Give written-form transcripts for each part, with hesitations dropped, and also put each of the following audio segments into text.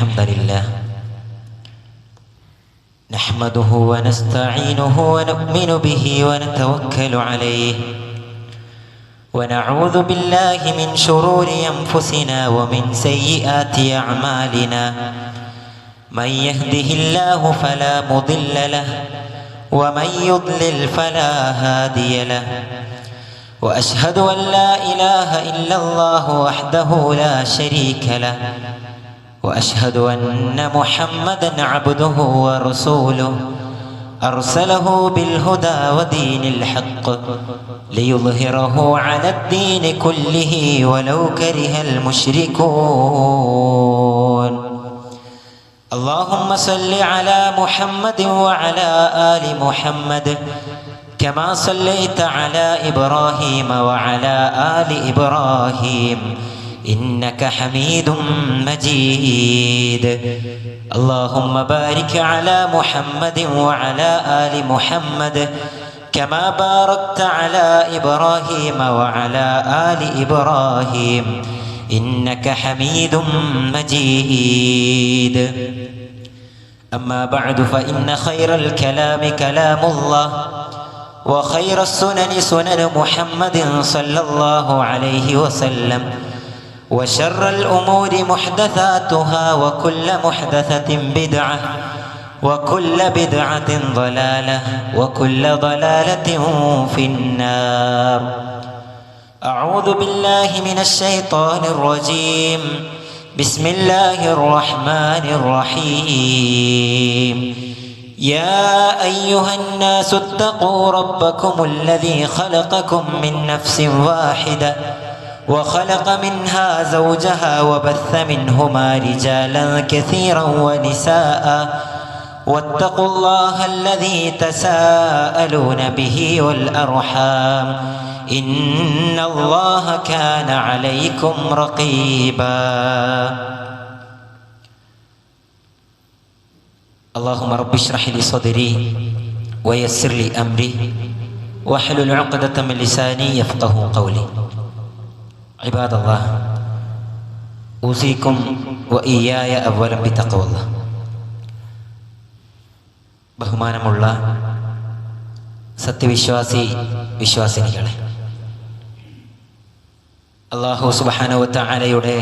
الحمد لله نحمده ونستعينه ونؤمن به ونتوكل عليه ونعوذ بالله من شرور أنفسنا ومن سيئات أعمالنا من يهده الله فلا مضل له ومن يضلل فلا هادي له وأشهد أن لا إله إلا الله وحده لا شريك له وأشهد أن محمدًا عبده ورسوله أرسله بالهدى ودين الحق ليظهره على الدين كله ولو كره المشركون اللهم صل على محمد وعلى آل محمد كما صليت على إبراهيم وعلى آل إبراهيم إنك حميد مجيد اللهم بارك على محمد وعلى آل محمد كما باركت على إبراهيم وعلى آل إبراهيم إنك حميد مجيد أما بعد فإن خير الكلام كلام الله وخير السنن سنن محمد صلى الله عليه وسلم وشر الأمور محدثاتها وكل محدثة بدعة وكل بدعة ضلالة وكل ضلالة في النار أعوذ بالله من الشيطان الرجيم بسم الله الرحمن الرحيم يا أيها الناس اتقوا ربكم الذي خلقكم من نفس واحدة وخلق منها زوجها وبث منهما رجالا كثيرا ونساء واتقوا الله الذي تساءلون به والأرحام إن الله كان عليكم رقيبا اللهم رب اشرح لي صدري ويسر لي أمري واحلل عقدة من لساني يفقه قولي عباد الله أوصيكم وإياي أولا بتقوى الله ബഹുമാനമുള്ള വിശ്വാസിനികളെ, അല്ലാഹു സുബ്ഹാനഹു വ തആലയുടെ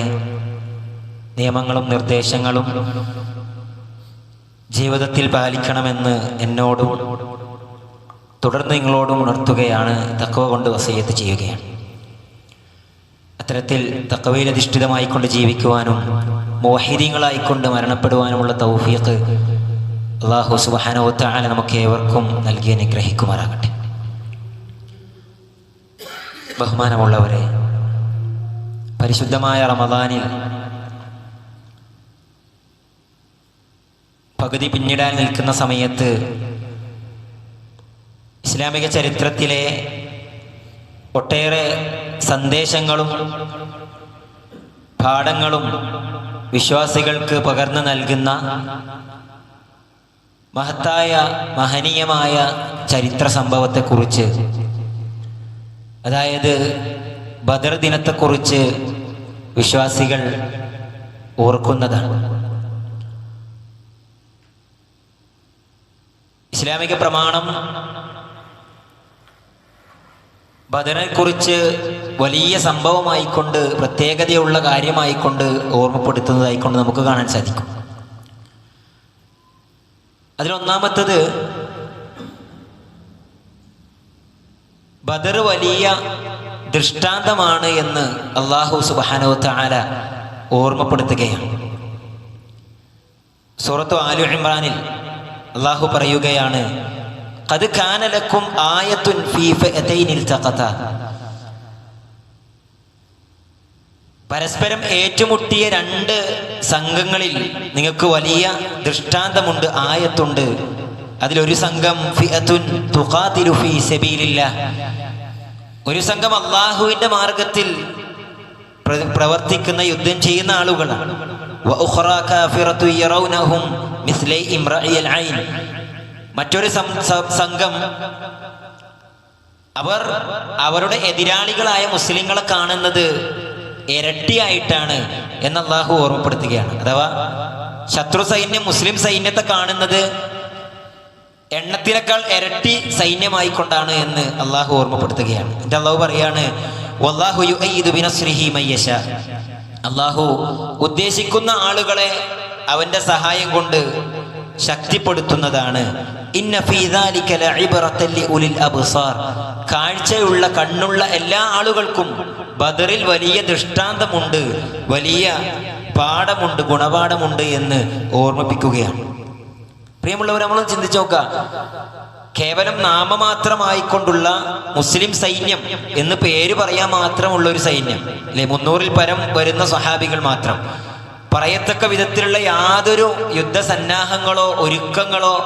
നിയമങ്ങളും നിർദ്ദേശങ്ങളും ജീവിതത്തിൽ പാലിക്കണമെന്ന് എന്നോടും തുടർന്ന് നിങ്ങളോടും ഉണർത്തുകയാണ്, തഖ്വ കൊണ്ട് വസിയ്യത്ത് ചെയ്യുകയാണ്. അത്തരത്തിൽ തഖ്വയിൽ അധിഷ്ഠിതമായിക്കൊണ്ട് ജീവിക്കുവാനും മുവഹിദീങ്ങളായിക്കൊണ്ട് മരണപ്പെടുവാനുമുള്ള തൗഫീഖ് അല്ലാഹു സുബ്ഹാനഹു വ തആല നമുക്ക് ഏവർക്കും നൽകി അനുഗ്രഹിക്കുമാറാകട്ടെ. ബഹുമാനമുള്ളവരെ, പരിശുദ്ധമായ റമദാനിൽ പകുതി പിന്നിടാൻ നിൽക്കുന്ന സമയത്ത് ഇസ്ലാമിക ചരിത്രത്തിലെ ഒട്ടേറെ സന്ദേശങ്ങളും പാഠങ്ങളും വിശ്വാസികൾക്ക് പകർന്നു നൽകുന്ന മഹത്തായ മഹനീയമായ ചരിത്ര സംഭവത്തെക്കുറിച്ച്, അതായത് ബദർ ദിനത്തെക്കുറിച്ച് വിശ്വാസികൾ ഓർക്കുന്നതാണ്. ഇസ്ലാമിക പ്രമാണം ബദറിനെക്കുറിച്ച് വലിയ സംഭവമായിക്കൊണ്ട്, പ്രത്യേകതയുള്ള കാര്യമായിക്കൊണ്ട് ഓർമ്മപ്പെടുത്തുന്നതായിക്കൊണ്ട് നമുക്ക് കാണാൻ സാധിക്കും. അതിലൊന്നാമത്തത്, ബദർ വലിയ ദൃഷ്ടാന്തമാണ് എന്ന് അല്ലാഹു സുബ്ഹാനഹു വ തആല ഓർമ്മപ്പെടുത്തുകയാണ്. സൂറത്തു ആലു ഇംറാനിൽ അല്ലാഹു പറയുകയാണ്, ഖദ് കാന ലക്കും ആയത്തുൻ ഫീ ഫഅതൈനി ഇൽതഖതാ. പരസ്പരം ഏറ്റുമുട്ടിയ രണ്ട് സംഘങ്ങളിൽ നിങ്ങൾക്ക് വലിയ ദൃഷ്ടാന്തമുണ്ട്, ആയത്തുണ്ട്. അതിലൊരു സംഘം ഫിഅത്തുൻ തുഖാതിലു ഫീ സബീലില്ലാഹ്, ഒരു സംഘം അല്ലാഹുവിന്റെ മാർഗത്തിൽ പ്രവർത്തിക്കുന്ന, യുദ്ധം ചെയ്യുന്ന ആളുകളാണ്. വഉഖറാ കാഫിറതു യറൗനഹും മിസ്ലൈ ഇംറഇൽ ഐൻ, മറ്റൊരു സംഘം അവർ അവരുടെ എതിരാളികളായ മുസ്ലിങ്ങളെ കാണുന്നത് ഇരട്ടിയായിട്ടാണ് എന്ന് അല്ലാഹു ഓർമ്മപ്പെടുത്തുകയാണ്. അഥവാ ശത്രു സൈന്യം മുസ്ലിം സൈന്യത്തെ കാണുന്നത് എണ്ണത്തിനേക്കാൾ ഇരട്ടി സൈന്യമായിക്കൊണ്ടാണ് എന്ന് അള്ളാഹു ഓർമ്മപ്പെടുത്തുകയാണ്. എന്നിട്ട് അള്ളാഹു പറയാണ്, വല്ലാഹു യുഅയ്യിദു ബിനസ്രിഹി മയ്യശാ, അള്ളാഹു ഉദ്ദേശിക്കുന്ന ആളുകളെ അവന്റെ സഹായം കൊണ്ട് ശക്തിപ്പെടുത്തുന്നതാണ്. ഇന്ന ഫീ ദാലിക ലഇബ്റതൻ ലിഉലിൽ അബ്സാർ, കാഴ്ചയുള്ള കണ്ണുള്ള എല്ലാ ആളുകൾക്കും ബദറിൽ വലിയ ദൃഷ്ടാന്തമുണ്ട്, വലിയ പാഠമുണ്ട്, ഗുണപാഠമുണ്ട് എന്ന് ഓർമ്മിപ്പിക്കുകയാണ്. പ്രിയമുള്ളവർ, നമ്മൾ ചിന്തിച്ചു നോക്കുക, കേവലം നാമമാത്രമായിക്കൊണ്ടുള്ള മുസ്ലിം സൈന്യം എന്ന് പേര് പറയാൻ മാത്രമുള്ള ഒരു സൈന്യം അല്ലെ, 300-ൽ പരം വരുന്ന സ്വഹാബികൾ മാത്രം, പറയത്തക്ക വിധത്തിലുള്ള യാതൊരു യുദ്ധസന്നാഹങ്ങളോ ഒരുക്കങ്ങളോ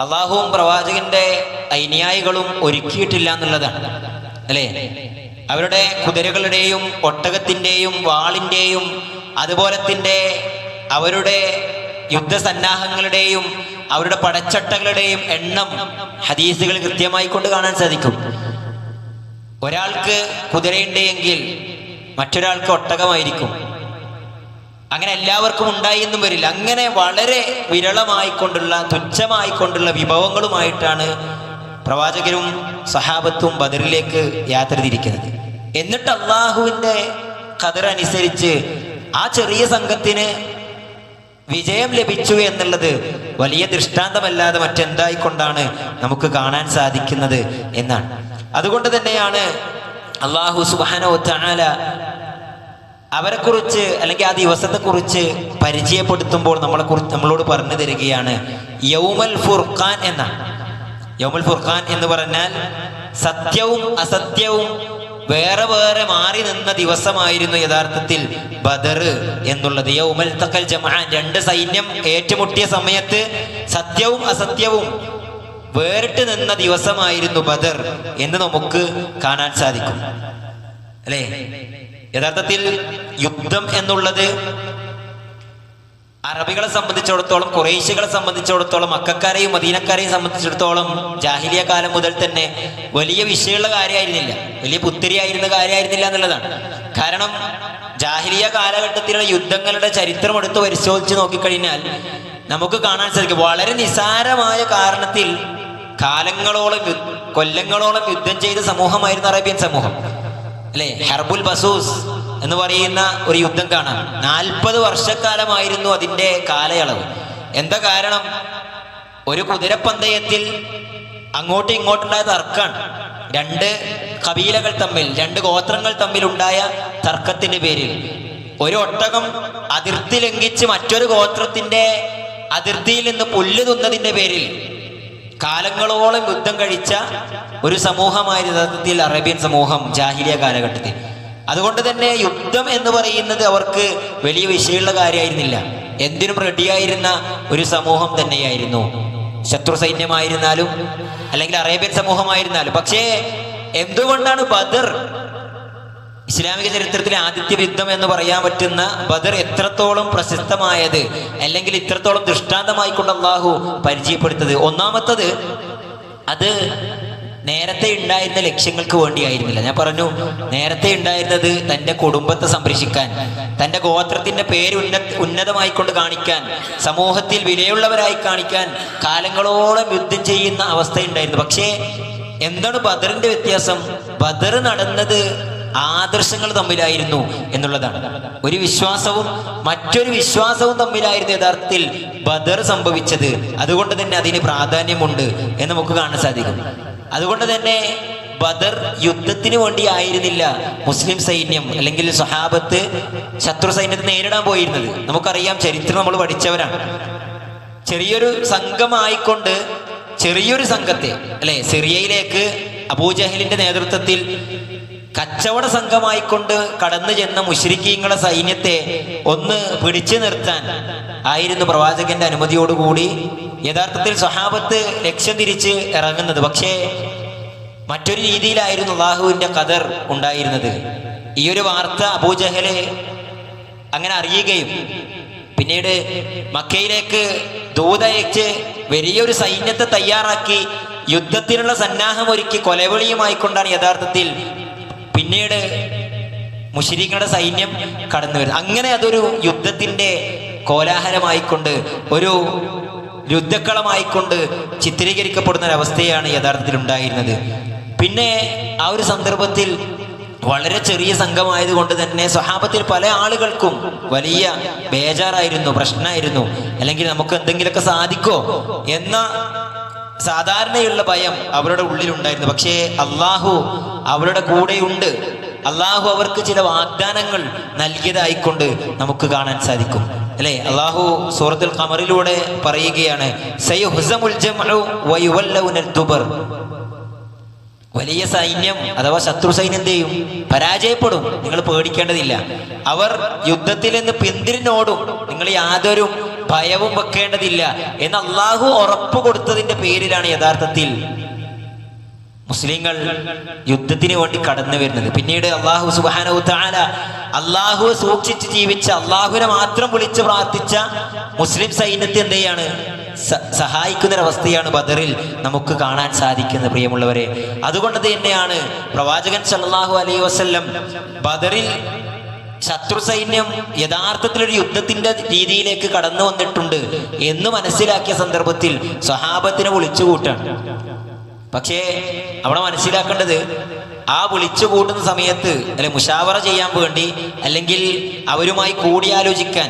അള്ളാഹുവും പ്രവാചകന്റെ അനുയായികളും ഒരുക്കിയിട്ടില്ല എന്നുള്ളതാണ് അല്ലേ. അവരുടെ കുതിരകളുടെയും ഒട്ടകത്തിൻ്റെയും വാളിൻ്റെയും അതുപോലെ തന്നെ അവരുടെ യുദ്ധസന്നാഹങ്ങളുടെയും അവരുടെ പടച്ചട്ടകളുടെയും എണ്ണം ഹദീസുകൾ കൃത്യമായി കൊണ്ട് കാണാൻ സാധിക്കും. ഒരാൾക്ക് കുതിരയുണ്ടെങ്കിൽ മറ്റൊരാൾക്ക് ഒട്ടകമായിരിക്കും. അങ്ങനെ എല്ലാവർക്കും ഉണ്ടായി എന്നും വരില്ല. അങ്ങനെ വളരെ വിരളമായിക്കൊണ്ടുള്ള തുച്ഛമായിക്കൊണ്ടുള്ള വിഭവങ്ങളുമായിട്ടാണ് പ്രവാചകരും സഹാബത്തും ബദറിലേക്ക് യാത്ര തിരിക്കുന്നത്. എന്നിട്ട് അള്ളാഹുവിൻ്റെ ഖദർ അനുസരിച്ച് ആ ചെറിയ സംഘത്തിന് വിജയം ലഭിച്ചു എന്നുള്ളത് വലിയ ദൃഷ്ടാന്തമല്ലാതെ മറ്റെന്തായിക്കൊണ്ടാണ് നമുക്ക് കാണാൻ സാധിക്കുന്നത് എന്നാണ്. അതുകൊണ്ട് തന്നെയാണ് അള്ളാഹു സുബ്ഹാനഹു വ തആല അവരെക്കുറിച്ച് അല്ലെങ്കിൽ ആ ദിവസത്തെക്കുറിച്ച് പരിചയപ്പെടുത്തുമ്പോൾ നമ്മളോട് പറഞ്ഞു തരികയാണ് യൗമൽ ഫുർഖാൻ എന്നാണ്. യൗമുൽ ഫുർഖാൻ എന്ന് പറഞ്ഞാൽ സത്യവും അസത്യവും വേറെ വേറെ മാറി നിന്ന ദിവസമായിരുന്നു യഥാർത്ഥത്തിൽ ബദർ എന്നുള്ളത്. യൗമൽ തഖൽ ജമഅൻ, രണ്ട് സൈന്യം ഏറ്റുമുട്ടിയ സമയത്ത് സത്യവും അസത്യവും വേറിട്ട് നിന്ന ദിവസമായിരുന്നു ബദർ എന്ന് നമുക്ക് കാണാൻ സാധിക്കും അല്ലേ. യഥാർത്ഥത്തിൽ യുദ്ധം എന്നുള്ളത് അറബികളെ സംബന്ധിച്ചിടത്തോളം, ഖുറൈശികളെ സംബന്ധിച്ചിടത്തോളം, മക്കക്കാരെയും മദീനക്കാരെയും സംബന്ധിച്ചിടത്തോളം ജാഹിലിയ കാലം മുതൽ തന്നെ വലിയ വിഷയമുള്ള കാര്യമായിരുന്നില്ല, വലിയ പുത്തിരിയായിരുന്ന കാര്യമായിരുന്നില്ല എന്നുള്ളതാണ്. കാരണം ജാഹിലിയ കാലഘട്ടത്തിലുള്ള യുദ്ധങ്ങളുടെ ചരിത്രം എടുത്ത് പരിശോധിച്ച് നോക്കിക്കഴിഞ്ഞാൽ നമുക്ക് കാണാൻ സാധിക്കും, വളരെ നിസാരമായ കാരണത്തിൽ കാലങ്ങളോളം കൊല്ലങ്ങളോളം യുദ്ധം ചെയ്ത സമൂഹമായിരുന്നു അറേബ്യൻ സമൂഹം അല്ലെ. ഹർബുൽ ബസൂസ് എന്ന് പറയുന്ന ഒരു യുദ്ധം കാണാം. 40 വർഷക്കാലമായിരുന്നു അതിൻ്റെ കാലയളവ്. എന്താ കാരണം? ഒരു കുതിരപ്പന്തയത്തിൽ അങ്ങോട്ടും ഇങ്ങോട്ടുണ്ടായ തർക്കമാണ്. രണ്ട് കബീലകൾ തമ്മിൽ, രണ്ട് ഗോത്രങ്ങൾ തമ്മിലുണ്ടായ തർക്കത്തിന്റെ പേരിൽ ഒരു ഒട്ടകം അതിർത്തി ലംഘിച്ച് മറ്റൊരു ഗോത്രത്തിന്റെ അതിർത്തിയിൽ നിന്ന് പുല്ല് തിന്നതിന്റെ പേരിൽ കാലങ്ങളോളം യുദ്ധം കഴിച്ച ഒരു സമൂഹമായിരുന്നു യഥാർത്ഥത്തിൽ അറേബ്യൻ സമൂഹം ജാഹിലിയ കാലഘട്ടത്തിൽ. അതുകൊണ്ട് തന്നെ യുദ്ധം എന്ന് പറയുന്നത് അവർക്ക് വലിയ വിഷയമുള്ള കാര്യമായിരുന്നില്ല. എന്തിനും റെഡിയായിരുന്ന ഒരു സമൂഹം തന്നെയായിരുന്നു, ശത്രു സൈന്യമായിരുന്നാലും അല്ലെങ്കിൽ അറേബ്യൻ സമൂഹമായിരുന്നാലും. പക്ഷേ എന്തുകൊണ്ടാണ് ബദർ ഇസ്ലാമിക ചരിത്രത്തിലെ ആദ്യത്തെ യുദ്ധം എന്ന് പറയാൻ പറ്റുന്ന ബദർ എത്രത്തോളം പ്രശസ്തമായത്, അല്ലെങ്കിൽ ഇത്രത്തോളം ദൃഷ്ടാന്തമായിക്കൊണ്ട് അള്ളാഹു പരിചയപ്പെടുത്തത്? ഒന്നാമത്തത്, അത് നേരത്തെ ഉണ്ടായിരുന്ന ലക്ഷ്യങ്ങൾക്ക് വേണ്ടിയായിരുന്നില്ല. ഞാൻ പറഞ്ഞു, നേരത്തെ ഉണ്ടായിരുന്നത് തൻ്റെ കുടുംബത്തെ സംരക്ഷിക്കാൻ, തൻ്റെ ഗോത്രത്തിൻ്റെ പേര് ഉന്നതമായിക്കൊണ്ട് കാണിക്കാൻ, സമൂഹത്തിൽ വിലയുള്ളവരായി കാണിക്കാൻ കാലങ്ങളോളം യുദ്ധം ചെയ്യുന്ന അവസ്ഥയുണ്ടായിരുന്നു. പക്ഷേ എന്താണ് ബദറിന്റെ വ്യത്യാസം? ബദർ നടന്നത് ആദർശങ്ങൾ തമ്മിലായിരുന്നു എന്നുള്ളതാണ്. ഒരു വിശ്വാസവും മറ്റൊരു വിശ്വാസവും തമ്മിലായിരുന്നു യഥാർത്ഥത്തിൽ ബദർ സംഭവിച്ചത്. അതുകൊണ്ട് തന്നെ അതിന് പ്രാധാന്യമുണ്ട് എന്ന് നമുക്ക് കാണാൻ സാധിക്കും. അതുകൊണ്ട് തന്നെ ബദർ യുദ്ധത്തിന് വേണ്ടി ആയിരുന്നില്ല മുസ്ലിം സൈന്യം അല്ലെങ്കിൽ സ്വഹാബത്ത് ശത്രു സൈന്യത്തെ നേരിടാൻ പോയിരുന്നത്. നമുക്കറിയാം, ചരിത്രം നമ്മൾ പഠിച്ചവരാണ്. ചെറിയൊരു സംഘമായിക്കൊണ്ട് ചെറിയൊരു സംഘത്തെ അല്ലെ സിറിയയിലേക്ക് അബൂജഹലിന്റെ നേതൃത്വത്തിൽ കച്ചവട സംഘമായിക്കൊണ്ട് കടന്നു ചെന്ന മുശ്രിക്കീങ്ങളുടെ സൈന്യത്തെ ഒന്ന് പിടിച്ചു നിർത്താൻ ആയിരുന്നു പ്രവാചകന്റെ അനുമതിയോടുകൂടി യഥാർത്ഥത്തിൽ സ്വഹാബത്ത് ലക്ഷ്യം തിരിച്ച് ഇറങ്ങുന്നത്. പക്ഷേ മറ്റൊരു രീതിയിലായിരുന്നു അല്ലാഹുവിന്റെ ഖദർ ഉണ്ടായിരുന്നത്. ഈ ഒരു വാർത്ത അബൂജഹല് അങ്ങനെ അറിയുകയും പിന്നീട് മക്കയിലേക്ക് ദൂതയച്ച് വലിയൊരു സൈന്യത്തെ തയ്യാറാക്കി യുദ്ധത്തിനുള്ള സന്നാഹം ഒരുക്കി കൊലവിളിയുമായിക്കൊണ്ടാണ് യഥാർത്ഥത്തിൽ പിന്നീട് മുശ്രിക്കുകളുടെ സൈന്യം കടന്നു വരുന്നത്. അങ്ങനെ അതൊരു യുദ്ധത്തിന്റെ കോലാഹലമായിക്കൊണ്ട് ഒരു യുദ്ധക്കളമായിക്കൊണ്ട് ചിത്രീകരിക്കപ്പെടുന്ന ഒരവസ്ഥയാണ് യഥാർത്ഥത്തിൽ ഉണ്ടായിരുന്നത്. പിന്നെ ആ ഒരു സന്ദർഭത്തിൽ വളരെ ചെറിയ സംഘമായതുകൊണ്ട് തന്നെ സ്വഹാബത്തിൽ പല ആളുകൾക്കും വലിയ ബേജാറായിരുന്നു, പ്രശ്നമായിരുന്നു. അല്ലെങ്കിൽ നമുക്ക് എന്തെങ്കിലുമൊക്കെ സാധിക്കോ എന്ന സാധാരണയുള്ള ഭയം അവരുടെ ഉള്ളിലുണ്ടായിരുന്നു. പക്ഷേ അള്ളാഹു അവരുടെ കൂടെയുണ്ട്. അള്ളാഹു അവർക്ക് ചില വാഗ്ദാനങ്ങൾ നൽകിയതായിക്കൊണ്ട് നമുക്ക് കാണാൻ സാധിക്കും, അല്ലെ? അള്ളാഹു സൂറത്തുൽ ഖമറിലൂടെ പറയുകയാണ്, സയുഹ്സമുൽ ജംഉ വയുവല്ലൗനൽ ദുബർ. വലിയ സൈന്യം അഥവാ ശത്രു സൈന്യം എന്ത് ചെയ്യും? പരാജയപ്പെടും. നിങ്ങൾ പേടിക്കേണ്ടതില്ല. അവർ യുദ്ധത്തിൽ നിന്ന് പിന്തിരിഞ്ഞോടും. നിങ്ങൾ യാതൊരു ഭയവും വെക്കേണ്ടതില്ല എന്ന് അള്ളാഹു ഉറപ്പ് കൊടുത്തതിന്റെ പേരിലാണ് യഥാർത്ഥത്തിൽ മുസ്ലിങ്ങൾ യുദ്ധത്തിന് വേണ്ടി കടന്നു വരുന്നത്. പിന്നീട് അള്ളാഹു സുബ്ഹാനഹു തആല അള്ളാഹുവെ സൂക്ഷിച്ച് ജീവിച്ച, അള്ളാഹുവിനെ മാത്രം വിളിച്ച് പ്രാർത്ഥിച്ച മുസ്ലിം സൈന്യത്തെ എന്ത് ചെയ്യാണ്? സഹായിക്കുന്നൊരവസ്ഥയാണ് ബദറിൽ നമുക്ക് കാണാൻ സാധിക്കുന്നത്, പ്രിയമുള്ളവരെ. അതുകൊണ്ട് തന്നെയാണ് പ്രവാചകൻ സല്ലല്ലാഹു അലൈഹി വസല്ലം ബദറിൽ ശത്രു സൈന്യം യഥാർത്ഥത്തിൽ ഒരു യുദ്ധത്തിന്റെ രീതിയിലേക്ക് കടന്നു വന്നിട്ടുണ്ട് എന്ന് മനസ്സിലാക്കിയ സന്ദർഭത്തിൽ സ്വഹാബത്തിനെ വിളിച്ചു കൂട്ടാണ്. പക്ഷേ അവിടെ മനസ്സിലാക്കേണ്ടത്, ആ വിളിച്ചു കൂട്ടുന്ന സമയത്ത് അല്ലെ മുഷാവറ ചെയ്യാൻ വേണ്ടി, അല്ലെങ്കിൽ അവരുമായി കൂടിയാലോചിക്കാൻ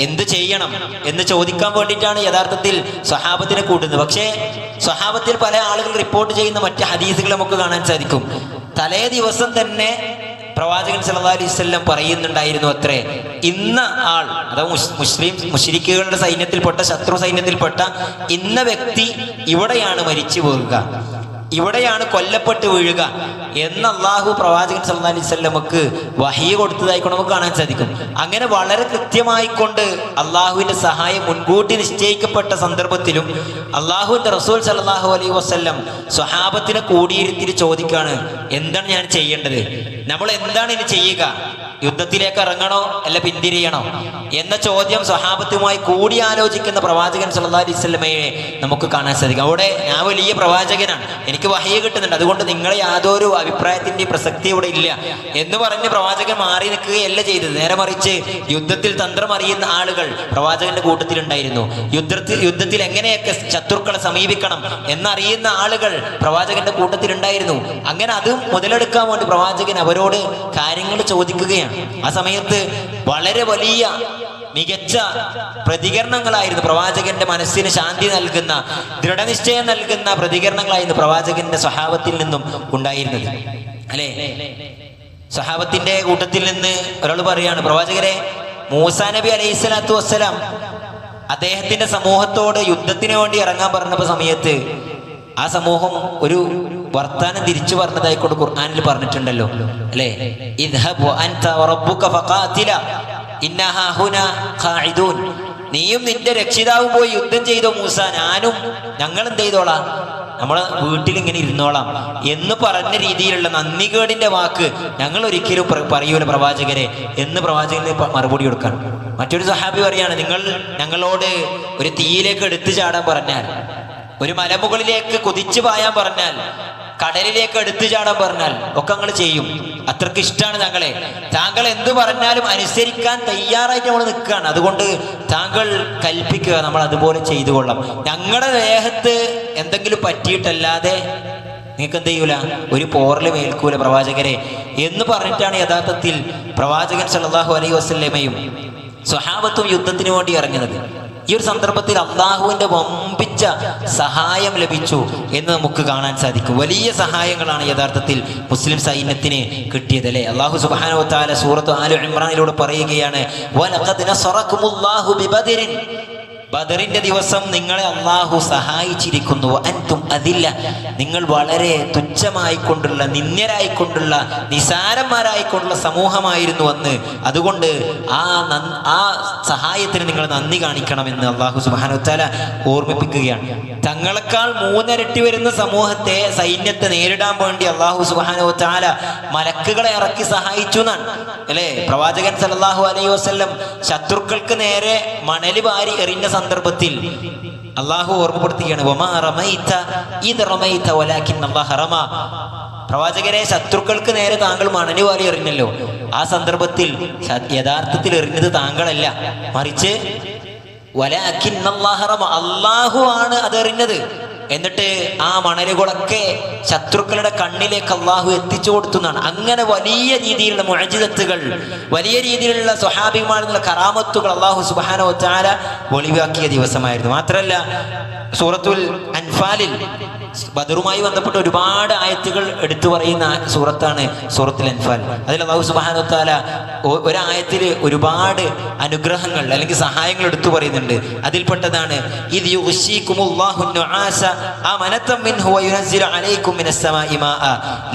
എന്ത് ചെയ്യണം എന്ന് ചോദിക്കാൻ വേണ്ടിയിട്ടാണ് യഥാർത്ഥത്തിൽ സ്വഹാബത്തിനെ കൂട്ടുന്നത്. പക്ഷേ സ്വഹാബത്തിൽ പല ആളുകൾ റിപ്പോർട്ട് ചെയ്യുന്ന മറ്റ് ഹദീസുകൾ നമുക്ക് കാണാൻ സാധിക്കും. തലേ ദിവസം തന്നെ പ്രവാചകൻ സല്ലല്ലാഹു അലൈഹി വസല്ലം പറയുന്നുണ്ടായിരുന്നു അത്രേ, ഇന്ന ആൾ അഥവാ മുശ്രിക്കുകളുടെ സൈന്യത്തിൽപ്പെട്ട, ശത്രു സൈന്യത്തിൽപ്പെട്ട ഇന്ന വ്യക്തി ഇവിടെയാണ് മരിച്ചു പോകുക, ഇവിടെയാണ് കൊല്ലപ്പെട്ട് വീഴുക എന്ന് അള്ളാഹു പ്രവാചകൻ സല്ലല്ലാഹു അലൈഹി വസല്ലമക്ക് വഹീ കൊടുത്തതായിക്കൊണ്ട് നമുക്ക് കാണാൻ സാധിക്കും. അങ്ങനെ വളരെ കൃത്യമായിക്കൊണ്ട് അള്ളാഹുവിന്റെ സഹായം മുൻകൂട്ടി നിശ്ചയിക്കപ്പെട്ട സന്ദർഭത്തിലും അള്ളാഹുവിന്റെ റസൂൽ സല്ലല്ലാഹു അലൈഹി വസല്ലം സ്വഹാബത്തിനെ കൂടിയിരുത്തി ചോദിക്കാണ്, എന്താണ് ഞാൻ ചെയ്യേണ്ടത്? നമ്മൾ എന്താണ് ഇനി ചെയ്യുക? യുദ്ധത്തിലേക്ക് ഇറങ്ങണോ അല്ല പിന്തിരിയണോ എന്ന ചോദ്യം സ്വഹാബത്തുമായി കൂടിയാലോചിക്കുന്ന പ്രവാചകൻ സല്ലല്ലാഹു അലൈഹി വസല്ലമയെ നമുക്ക് കാണാൻ സാധിക്കും. അവിടെ ഞാൻ വലിയ പ്രവാചകനാണ്, എനിക്ക് വഹീ കിട്ടുന്നുണ്ട്, അതുകൊണ്ട് നിങ്ങളെ യാതൊരു അഭിപ്രായത്തിന്റെ പ്രസക്തി ഇവിടെ ഇല്ല എന്ന് പറഞ്ഞ് പ്രവാചകൻ മാറി നിൽക്കുകയല്ല ചെയ്തത്. നേരെ മറിച്ച് യുദ്ധത്തിൽ തന്ത്രം അറിയുന്ന ആളുകൾ പ്രവാചകന്റെ കൂട്ടത്തിലുണ്ടായിരുന്നു. യുദ്ധത്തിൽ എങ്ങനെയൊക്കെ ശത്രുക്കളെ സമീപിക്കണം എന്നറിയുന്ന ആളുകൾ പ്രവാചകന്റെ കൂട്ടത്തിലുണ്ടായിരുന്നു. അങ്ങനെ അത് മുതലെടുക്കാൻ വേണ്ടി പ്രവാചകൻ അവരോട് കാര്യങ്ങൾ ചോദിക്കുകയാണ്. ആ സമയത്ത് വളരെ വലിയ മികച്ച പ്രതികരണങ്ങളായിരുന്നു പ്രവാചകന്റെ മനസ്സിന് ശാന്തി നൽകുന്ന, ദൃഢനിശ്ചയം നൽകുന്ന പ്രതികരണങ്ങളായിരുന്നു പ്രവാചകന്റെ സ്വഹാബത്തിൽ നിന്നും ഉണ്ടായിരുന്നത്, അല്ലെ? സ്വഹാബത്തിന്റെ കൂട്ടത്തിൽ നിന്ന് ഒരാൾ പറയാണ്, പ്രവാചകരെ, മൂസാ നബി അലൈഹിസ്സലാത്തു വസ്സലാം അദ്ദേഹത്തിന്റെ സമൂഹത്തോട് യുദ്ധത്തിന് വേണ്ടി ഇറങ്ങാൻ പറഞ്ഞ സമയത്ത് ആ സമൂഹം ഒരു വർത്താനം തിരിച്ചു പറഞ്ഞതായിക്കൊണ്ട് ഖുർആനിൽ പറഞ്ഞിട്ടുണ്ടല്ലോ, അല്ലെ? ഇദ്ഹബ് അൻത വറബ്ബുക ഫഖാതില ഇന്നഹാ ഹുനാ ഖാഇദൂൻ. നീയും നിന്റെ രക്ഷിതാവും പോയി യുദ്ധം ചെയ്തോ മൂസ, ഞങ്ങൾ എന്ത് ചെയ്തോളാം, നമ്മളെ വീട്ടിൽ ഇങ്ങനെ ഇരുന്നോളാം എന്ന് പറഞ്ഞ രീതിയിലുള്ള നന്ദികേടിന്റെ വാക്ക് ഞങ്ങൾ ഒരിക്കലും പറയൂല പ്രവാചകരെ എന്ന് പ്രവാചകന് മറുപടി കൊടുക്കാൻ. മറ്റൊരു സഹാബി പറയാണ്, നിങ്ങൾ ഞങ്ങളോട് ഒരു തീയിലേക്ക് എടുത്തു ചാടാൻ പറഞ്ഞാൽ, ഒരു മലമുകളിലേക്ക് കുതിച്ചു പായാൻ പറഞ്ഞാൽ, കടലിലേക്ക് എടുത്തു ചാടാൻ പറഞ്ഞാൽ ഒക്കെ ഞങ്ങൾ ചെയ്യും. അത്രക്ക് ഇഷ്ടമാണ് ഞങ്ങളെ. താങ്കൾ എന്ത് പറഞ്ഞാലും അനുസരിക്കാൻ തയ്യാറായിട്ട് നമ്മൾ നിൽക്കുകയാണ്. അതുകൊണ്ട് താങ്കൾ കൽപ്പിക്കുക, നമ്മൾ അതുപോലെ ചെയ്തു കൊള്ളാം. ഞങ്ങളുടെ ദേഹത്ത് എന്തെങ്കിലും പറ്റിയിട്ടല്ലാതെ നിങ്ങൾക്ക് എന്ത് ചെയ്യൂല, ഒരു പോറല് മേൽക്കൂല പ്രവാചകരെ എന്ന് പറഞ്ഞിട്ടാണ് യഥാർത്ഥത്തിൽ പ്രവാചകൻ സല്ലല്ലാഹു അലൈഹി വസല്ലമയും സ്വഹാബത്തും യുദ്ധത്തിന് വേണ്ടി ഇറങ്ങുന്നത്. ഈ ഒരു സന്ദർഭത്തിൽ അള്ളാഹുവിന്റെ വമ്പിച്ച സഹായം ലഭിച്ചു എന്ന് നമുക്ക് കാണാൻ സാധിക്കും. വലിയ സഹായങ്ങളാണ് യഥാർത്ഥത്തിൽ മുസ്ലിം സൈന്യത്തിന് കിട്ടിയത്, അല്ലെ? അള്ളാഹു സുബ്ഹാനഹു വ തആല സൂറത്ത് ആല ഇംറാനിലൂടെ പറയുകയാണ്, വലഖദ് നസറകുമുല്ലാഹു ബിബദരിൻ. ബദറിന്റെ ദിവസം നിങ്ങളെ അള്ളാഹു സഹായിച്ചിരിക്കുന്നു. അൻതും അതില്ല, നിങ്ങൾ വളരെ തുച്ഛമായിക്കൊണ്ടുള്ള, നിന്ദ്യരായിക്കൊണ്ടുള്ള, നിസാരന്മാരായിക്കൊണ്ടുള്ള സമൂഹമായിരുന്നു അന്ന്. അതുകൊണ്ട് ആ സഹായത്തിന് നിങ്ങൾ നന്ദി കാണിക്കണമെന്ന് അള്ളാഹു സുബ്ഹാനഹു വ തആല ഓർമ്മിപ്പിക്കുകയാണ്. തങ്ങളെക്കാൾ മൂന്നിരട്ടി വരുന്ന സമൂഹത്തെ, സൈന്യത്തെ നേരിടാൻ വേണ്ടി അള്ളാഹു സുബ്ഹാനഹു വ തആല മലക്കുകളെ ഇറക്കി സഹായിച്ചു എന്നാണ്, അല്ലെ? പ്രവാചകൻ സല്ലല്ലാഹു അലൈഹി വസല്ലം ശത്രുക്കൾക്ക് നേരെ മണല് വാരി എറിഞ്ഞ സന്ദർഭത്തിൽ അള്ളാഹു ഓർമ്മപ്പെടുത്തുകയാണ്, വമാ റമൈത ഇദ് റമൈത വലാകിൻ അല്ലാഹ റമാ. പ്രവാചകരെ, ശത്രുക്കൾക്ക് നേരെ താങ്കൾ മണല് വാരി എറിഞ്ഞല്ലോ, ആ സന്ദർഭത്തിൽ യഥാർത്ഥത്തിൽ എറിഞ്ഞത് താങ്കളല്ല, മറിച്ച് അള്ളാഹു ആണ് അതെറിഞ്ഞത്. എന്നിട്ട് ആ മണലുകളൊക്കെ ശത്രുക്കളുടെ കണ്ണിലേക്ക് അള്ളാഹു എത്തിച്ചു കൊടുത്തുന്നാണ്. അങ്ങനെ വലിയ രീതിയിലുള്ള മുഅ്ജിസത്തുകൾ, വലിയ രീതിയിലുള്ള സ്വഹാബിമാരുടെ കറാമത്തുകൾ അള്ളാഹു സുബ്ഹാനഹു വ തആല വെളിവാക്കിയ ദിവസമായിരുന്നു. മാത്രമല്ല സൂറത്തുൽ അൻഫാലിൽ ബദറുമായി ബന്ധപ്പെട്ട ഒരുപാട് ആയത്തുകൾ എടുത്തു പറയുന്ന സൂറത്താണ് സൂറത്തുൽ അൻഫാൽ. അതിൽ അല്ലാഹു സുബ്ഹാനഹു വ തആല ഒരായത്തിൽ ഒരുപാട് അനുഗ്രഹങ്ങൾ അല്ലെങ്കിൽ സഹായങ്ങൾ എടുത്തു പറയുന്നുണ്ട്. അതിൽപ്പെട്ടതാണ് ഇദ് യുഗ്ശീകുമുല്ലാഹു നുആസ അമനതൻ മിൻഹു വയുനസ്സിലു അലൈക്കും മിനസ് സമാഇ മാഅ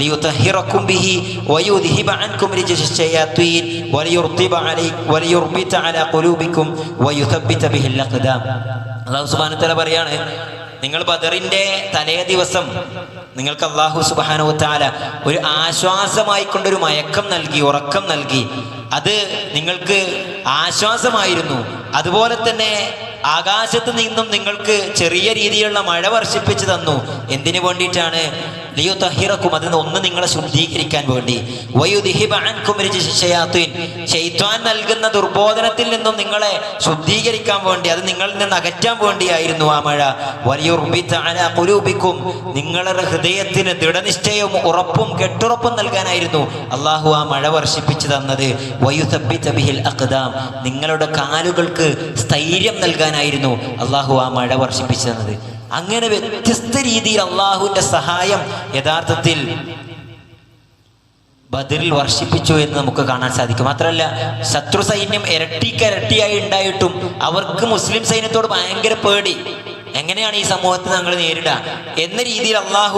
ലിയുതഹിറകും ബിഹി വയുദ്ഹിബ അൻകും റിജ്സ ശയാത്തീൻ വലിയുർബിത അലാ ഖുലൂബിക്കും വയുഥബ്ബിത ബിഹിൽ അഖ്ദാം. അല്ലാഹു സുബ്ഹാനഹു വ തആല പറയാണ്, നിങ്ങൾ ബദറിന്റെ തലേ ദിവസം നിങ്ങൾക്ക് അല്ലാഹു സുബ്ഹാനഹു വ തആല ഒരു ആശ്വാസമായി കൊണ്ടൊരു മയക്കം നൽകി, ഉറക്കം നൽകി. അത് നിങ്ങൾക്ക് ആശ്വാസമായിരുന്നു. അതുപോലെ തന്നെ ആകാശത്ത് നിന്നും നിങ്ങൾക്ക് ചെറിയ രീതിയിലുള്ള മഴ വർഷിപ്പിച്ചു തന്നു. എന്തിനു വേണ്ടിയിട്ടാണ്? ലിയുതഹിറക്കും, അതിന് ഒന്ന് നിങ്ങളെ ശുദ്ധീകരിക്കാൻ വേണ്ടി. വയുദ്ഹിബ അൻകും റിജ്സ ശയാത്തീൻ, ശൈത്വാൻ നൽകുന്ന ദുർബോധനത്തിൽ നിന്നും നിങ്ങളെ ശുദ്ധീകരിക്കാൻ വേണ്ടി, അത് നിങ്ങളിൽ നിന്ന് അകറ്റാൻ വേണ്ടിയായിരുന്നു ആ മഴ. വലിയുർബിത അലാ ഖുലൂബിക്കും, നിങ്ങളുടെ ഹൃദയത്തിന് ദൃഢനിശ്ചയവും ഉറപ്പും കെട്ടുറപ്പും നൽകാനായിരുന്നു അള്ളാഹു ആ മഴ വർഷിപ്പിച്ചു തന്നത്. വയുഥബ്ബിത ബിഹിൽ അഖ്ദാം, നിങ്ങളുടെ കാലുകൾക്ക് സ്ഥൈര്യം നൽകാനായിരുന്നു അള്ളാഹു ആ മഴ വർഷിപ്പിച്ചു തന്നത്. അങ്ങനെ വ്യത്യസ്ത രീതിയിൽ അള്ളാഹുവിന്റെ സഹായം യഥാർത്ഥത്തിൽ ബദറിൽ വർഷിപ്പിച്ചു എന്ന് നമുക്ക് കാണാൻ സാധിക്കും. മാത്രമല്ല ശത്രു സൈന്യം ഇരട്ടിക്കരട്ടിയായി ഉണ്ടായിട്ടും അവർക്ക് മുസ്ലിം സൈന്യത്തോട് ഭയങ്കര പേടി. എങ്ങനെയാണ് ഈ സമൂഹത്തെ ഞങ്ങൾ നേരിടുക എന്ന രീതിയിൽ അള്ളാഹു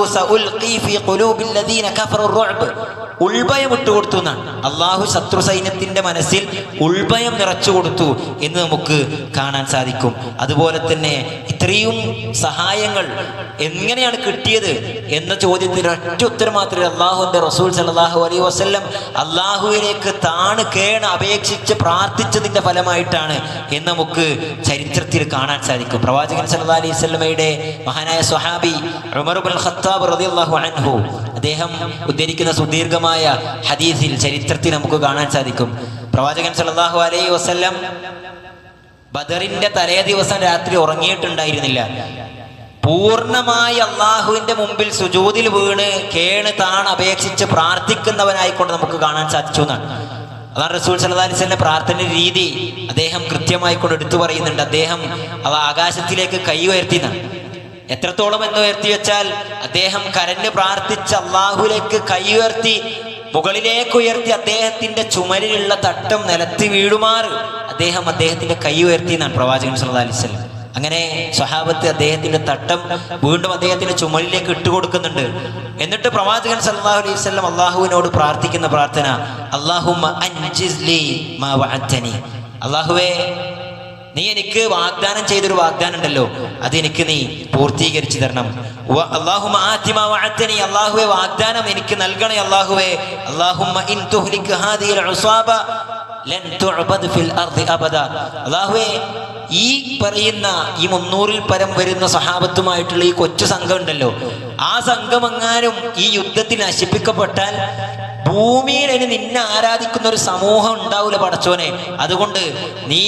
ഉൾഭയം ഇട്ടുകൊടുത്തു എന്നാണ്. അള്ളാഹു ശത്രു സൈന്യത്തിന്റെ മനസ്സിൽ ഉൾഭയം നിറച്ചു കൊടുത്തു എന്ന് നമുക്ക് കാണാൻ സാധിക്കും. അതുപോലെ തന്നെ ഇത്രയും സഹായങ്ങൾ എങ്ങനെയാണ് കിട്ടിയത് എന്ന ചോദ്യത്തിന് ഒറ്റ ഉത്തരം മാത്രമേ അള്ളാഹുവിന്റെ റസൂൽ സല്ലല്ലാഹു അലൈഹി വസല്ലം അള്ളാഹുവിലേക്ക് താണ് കേണ് അപേക്ഷിച്ച് പ്രാർത്ഥിച്ചതിന്റെ ഫലമായിട്ടാണ് എന്ന് നമുക്ക് ചരിത്രത്തിൽ കാണാൻ സാധിക്കും. പ്രവാചകൻ സല്ലല്ലാഹു അലൈഹി വസല്ലമയുടെ മഹാനായ സ്വഹാബി ഉമർ ഇബ്നുൽ ഖത്താബ് റളിയല്ലാഹു അൻഹു, അദ്ദേഹം ഉദ്ധരിക്കുന്ന സുദീർഘമായ ഹദീസിൽ ചരിത്രത്തിൽ നമുക്ക് കാണാൻ സാധിക്കും. പ്രവാചകൻ സല്ലല്ലാഹു അലൈഹി വസല്ലം ബദറിന്റെ തലേ ദിവസം രാത്രി ഉറങ്ങിയിട്ടുണ്ടായിരുന്നില്ല. പൂർണ്ണമായി അള്ളാഹുവിന്റെ മുമ്പിൽ സുജൂദിൽ വീണ് കേണ് താണ് അപേക്ഷിച്ച് പ്രാർത്ഥിക്കുന്നവനായിക്കൊണ്ട് നമുക്ക് കാണാൻ സാധിച്ചു എന്നാണ്. അതാണ് റസൂൽ സല്ലല്ലാഹു അലൈഹി വസല്ലം പ്രാർത്ഥന രീതി അദ്ദേഹം കൃത്യമായി കൊണ്ട് എടുത്തു പറയുന്നുണ്ട്. അദ്ദേഹം ആകാശത്തിലേക്ക് കൈ ഉയർത്തിയെന്നാണ്. എത്രത്തോളം എന്ന് ഉയർത്തി വെച്ചാൽ അദ്ദേഹം കരഞ്ഞ് പ്രാർത്ഥിച്ച് അള്ളാഹുലേക്ക് കൈ ഉയർത്തി മുകളിലേക്ക് ഉയർത്തി അദ്ദേഹത്തിന്റെ ചുമലിലുള്ള തട്ടം നിലത്ത് വീഴുമാറ് അദ്ദേഹത്തിന്റെ കൈ ഉയർത്തി എന്നാണ് പ്രവാചകൻ സല്ലല്ലാഹു അലൈഹി വസല്ലം. അങ്ങനെ സ്വഹാബത്ത് അദ്ദേഹത്തിന്റെ തട്ടം വീണ്ടും അദ്ദേഹത്തിന്റെ ചുമലിലേക്ക് ഇട്ടുകൊടുക്കുന്നുണ്ട്. എന്നിട്ട് പ്രവാചകൻ സല്ലല്ലാഹു അലൈഹി വസല്ലം അള്ളാഹുവിനോട് പ്രാർത്ഥിക്കുന്ന പ്രാർത്ഥന, അല്ലാഹുമ്മ അൻജിസ് ലീ മാ വഅദ്തനി, അള്ളാഹുവേ നീ എനിക്ക് വാഗ്ദാനം ചെയ്തൊരു വാഗ്ദാനം ഉണ്ടല്ലോ, അത് എനിക്ക് നീ പൂർത്തീകരിച്ചു തരണം. അല്ലാഹുമ്മ ആതി മാ വഅദ്തനി, അല്ലാഹുവേ വാഗ്ദാനം എനിക്ക് നൽകണേ അല്ലാഹുവേ. അല്ലാഹുമ്മ ഇൻ തുഹ്ലിക് ഹാദിഹിൽ ഉസാബ ലൻ തുഅബദ് ഫിൽ അർദി അബദ, അല്ലാഹുവേ ഈ പറയുന്ന ഈ 300-ൽ പരം വരുന്ന സഹാബത്തുമായിട്ടുള്ള ഈ കൊച്ചു സംഘം ഉണ്ടല്ലോ, ആ സംഘമെങ്ങാനും ഈ യുദ്ധത്തിൽ നശിപ്പിക്കപ്പെട്ടാൽ ഭൂമിയിൽ ഇനി നിന്നെ ആരാധിക്കുന്ന ഒരു സമൂഹം ഉണ്ടാവൂല പടച്ചോനെ. അതുകൊണ്ട് നീ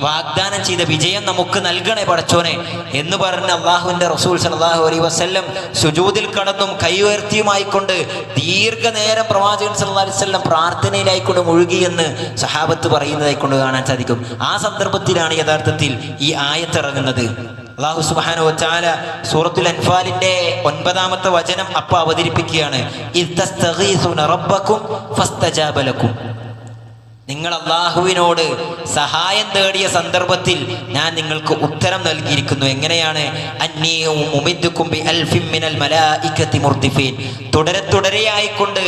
വാഗ്ദാനം ചെയ്ത വിജയം നമുക്ക് നൽകണേ പടച്ചോനെ എന്ന് പറഞ്ഞ അള്ളാഹുവിന്റെ റസൂൽ സല്ലല്ലാഹു അലൈഹി വസല്ലം സുജൂദിൽ കടന്നും കൈ ഉയർത്തിയുമായിക്കൊണ്ട് ദീർഘനേരം പ്രവാചകൻ സല്ലല്ലാഹു അലൈഹി വസല്ലം പ്രാർത്ഥനയിലായിക്കൊണ്ട് മുഴുകിയെന്ന് സഹാബത്ത് പറയുന്നതായിക്കൊണ്ട് കാണാൻ സാധിക്കും. ആ സന്ദർഭത്തിലാണ് യഥാർത്ഥത്തിൽ ഈ ആയത്തിറങ്ങുന്നത്. അല്ലാഹു സുബ്ഹാനഹു വ തആല സൂറത്തുൽ അൻഫാലിന്റെ 9-ാമത്തെ വചനം അപ്പോൾ അവതരിപ്പിക്കുകയാണ്. ഇദ് തസ്തഗീസുന റബ്ബക്കും ഫസ്തജാബ ലക്കും, നിങ്ങൾ അള്ളാഹുവിനോട് സഹായം തേടിയ സന്ദർഭത്തിൽ ഞാൻ നിങ്ങൾക്ക് ഉത്തരം നൽകിയിരിക്കുന്നു. എങ്ങനെയാണ്? അന്നീ മുമിദ്ദുക്കും ബി അൽഫിൻ മിനൽ മലായികത്തി മുർദിഫീൻ, തുടരെയായിക്കൊണ്ട്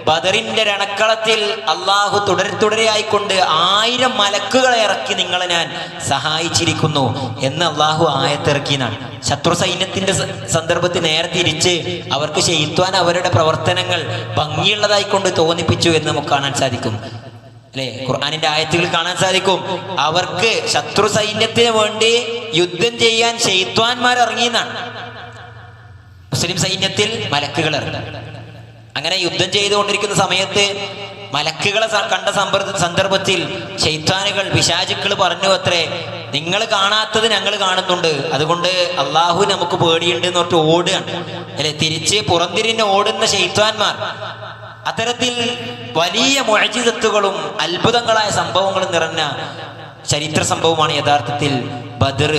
ബദറിന്റെ രണക്കളത്തിൽ അള്ളാഹു തുടരെയായിക്കൊണ്ട് 1000 മലക്കുകളെ ഇറക്കി നിങ്ങളെ ഞാൻ സഹായിച്ചിരിക്കുന്നു എന്ന് അള്ളാഹു ആയത്തിറക്കിയെന്നാണ്. ശത്രു സൈന്യത്തിന്റെ സന്ദർഭത്തിൽ നേരെ തിരിച്ച് അവർക്ക് ശൈത്വാൻ അവരുടെ പ്രവർത്തനങ്ങൾ ഭംഗിയുള്ളതായിക്കൊണ്ട് തോന്നിപ്പിച്ചു എന്ന് നമുക്ക് കാണാൻ സാധിക്കും. അല്ലെ, ഖുർആനിന്റെ ആയത്തുകൾ കാണാൻ സാധിക്കും. അവർക്ക് ശത്രു സൈന്യത്തിന് വേണ്ടി യുദ്ധം ചെയ്യാൻ ശൈത്വാന്മാർ ഇറങ്ങിയെന്നാണ്. മുസ്ലിം സൈന്യത്തിൽ മലക്കുകൾ ഇറങ്ങി. അങ്ങനെ യുദ്ധം ചെയ്തുകൊണ്ടിരിക്കുന്ന സമയത്ത് മലക്കുകളെ കണ്ട സന്ദർഭത്തിൽ ശൈത്വാനുകൾ പിശാചുക്കൾ പറഞ്ഞു അത്രേ, നിങ്ങൾ കാണാത്തത് ഞങ്ങൾ കാണുന്നുണ്ട്, അതുകൊണ്ട് അള്ളാഹു നമുക്ക് പേടിയുണ്ട് എന്ന് പറഞ്ഞിട്ട് ഓടുകയാണ് അല്ലെ. തിരിച്ച് പുറംതിരിഞ്ഞ് ഓടുന്ന ശൈത്വാന്മാർ. അത്തരത്തിൽ വലിയ മുഅ്ജിസത്തുകളും അത്ഭുതങ്ങളായ സംഭവങ്ങളും നിറഞ്ഞ ചരിത്ര സംഭവമാണ് യഥാർത്ഥത്തിൽ ബദർ